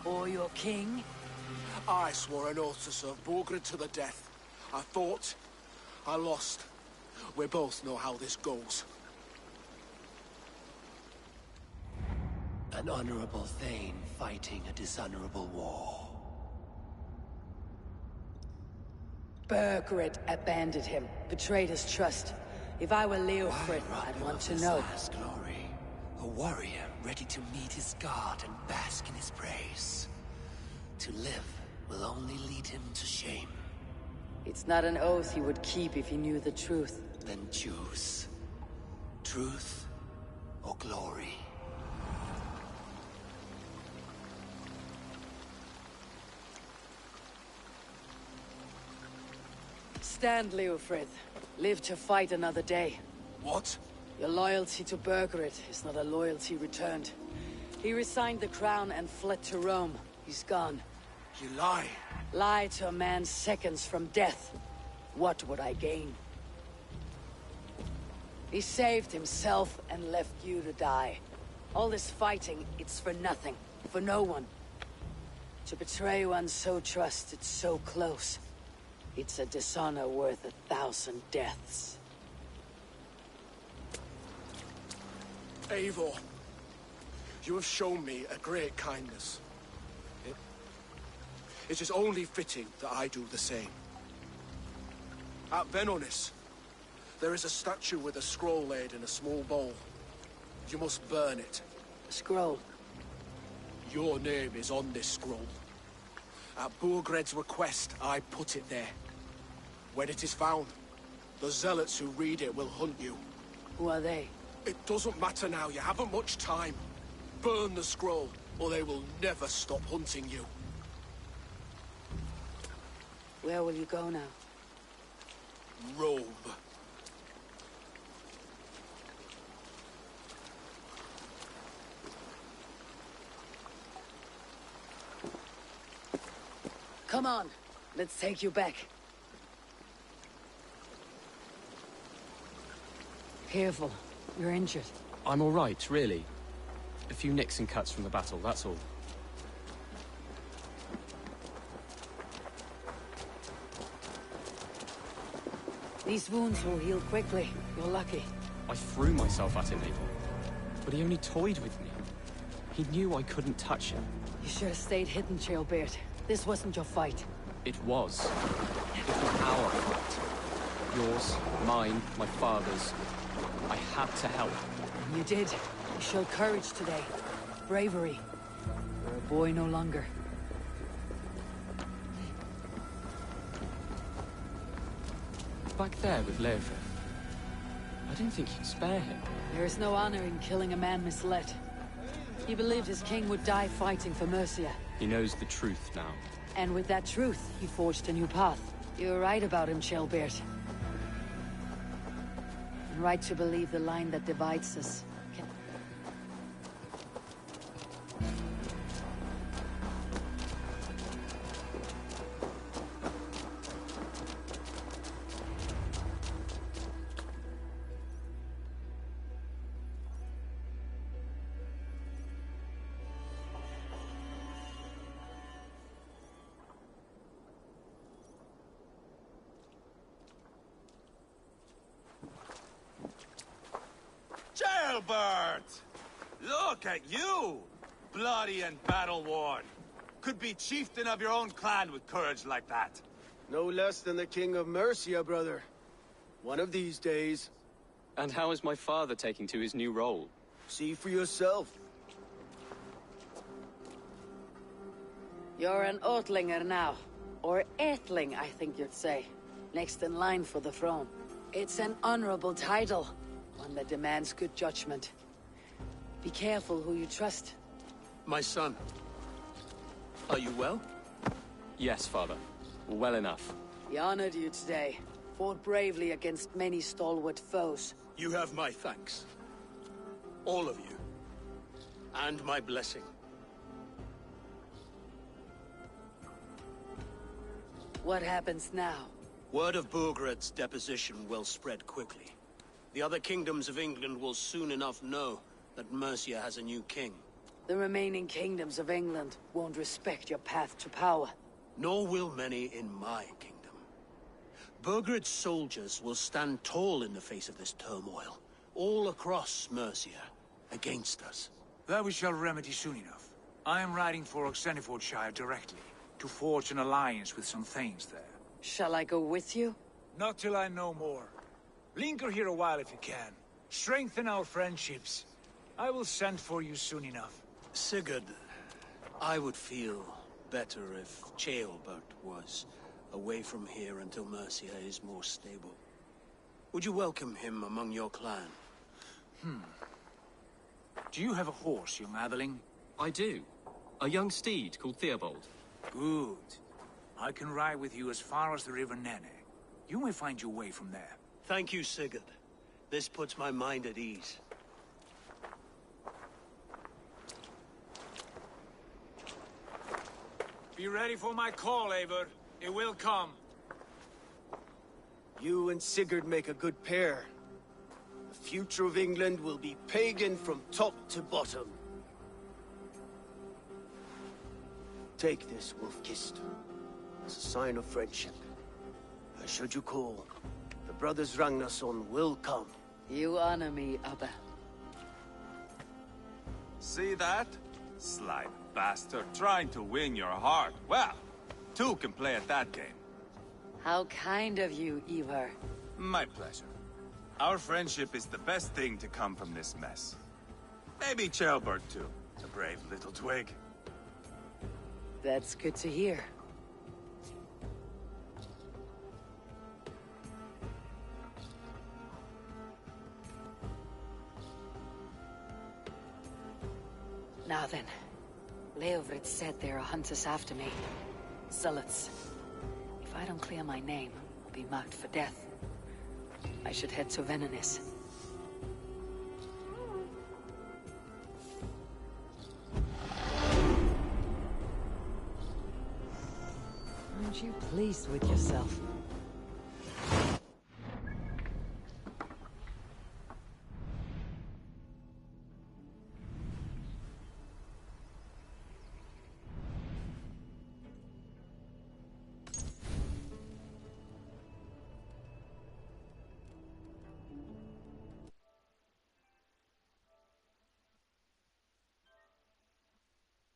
Or your king? I swore an oath to serve Borgred to the death. I fought. I lost. We both know how this goes. An honorable Thane fighting a dishonorable war. Burgred abandoned him, betrayed his trust. If I were Leofrith, I'd want to know. Last glory. A warrior ready to meet his god and bask in his praise. To live will only lead him to shame. It's not an oath he would keep if he knew the truth. Then choose. Truth or glory. Stand, Leofrith. Live to fight another day. What? Your loyalty to Burgred is not a loyalty returned. He resigned the crown and fled to Rome. He's gone. You lie. Lie to a man seconds from death. What would I gain? He saved himself and left you to die. All this fighting, it's for nothing. For no one. To betray one so trusted, so close. It's a dishonor worth 1,000 deaths. Eivor, you have shown me a great kindness. It is only fitting that I do the same. At Venonis, there is a statue with a scroll laid in a small bowl. You must burn it. A scroll? Your name is on this scroll. At Burgred's request, I put it there. When it is found, the zealots who read it will hunt you. Who are they? It doesn't matter now, you haven't much time. Burn the scroll, or they will never stop hunting you. Where will you go now? Rome. Come on, let's take you back. Careful, you're injured. I'm all right, really. A few nicks and cuts from the battle, that's all. These wounds will heal quickly. You're lucky. I threw myself at him, Eivor. But he only toyed with me. He knew I couldn't touch him. You should have stayed hidden, Trailbeard. This wasn't your fight. It was. It was our fight. Yours, mine, my father's. I had to help. You did. You showed courage today. Bravery. You're a boy no longer. Back there with Leofrith. I didn't think you'd spare him. There is no honor in killing a man misled. He believed his king would die fighting for Mercia. He knows the truth now. And with that truth, he forged a new path. You're right about him, Trailbeard. And right to believe the line that divides us. Jailbird! Look at you! Bloody and battle-worn. Could be chieftain of your own clan with courage like that. No less than the king of Mercia, brother. One of these days. And how is my father taking to his new role? See for yourself. You're an Oatlinger now. Or Aethling, I think you'd say. Next in line for the throne. It's an honorable title. One that demands good judgment. Be careful who you trust. My son. Are you well? Yes, father. Well enough. He honored you today. Fought bravely against many stalwart foes. You have my thanks. All of you. And my blessing. What happens now? Word of Burgred's deposition will spread quickly. The other kingdoms of England will soon enough know that Mercia has a new king. The remaining kingdoms of England won't respect your path to power. Nor will many in my kingdom. Burgred's soldiers will stand tall in the face of this turmoil, all across Mercia, against us. That we shall remedy soon enough. I am riding for Oxenfordshire directly, to forge an alliance with some thanes there. Shall I go with you? Not till I know more. Linger here a while if you can. Strengthen our friendships. I will send for you soon enough. Sigurd, I would feel better if Ceolbert was away from here until Mercia is more stable. Would you welcome him among your clan? Do you have a horse, young Atheling? I do. A young steed called Theobald. Good. I can ride with you as far as the River Nene. You may find your way from there. Thank you, Sigurd. This puts my mind at ease. Be ready for my call, Eivor. It will come. You and Sigurd make a good pair. The future of England will be pagan from top to bottom. Take this, Wolf-Kissed, as a sign of friendship. And should you call, the brothers Ragnarsson will come. You honor me, Abba. See that? Sly bastard trying to win your heart. Well, two can play at that game. How kind of you, Ivar. My pleasure. Our friendship is the best thing to come from this mess. Maybe Ceolbert too. A brave little twig. That's good to hear. Now then, Leofrid said there are hunters after me. Zealots. If I don't clear my name, I'll be marked for death. I should head to Venenis. Aren't you pleased with yourself?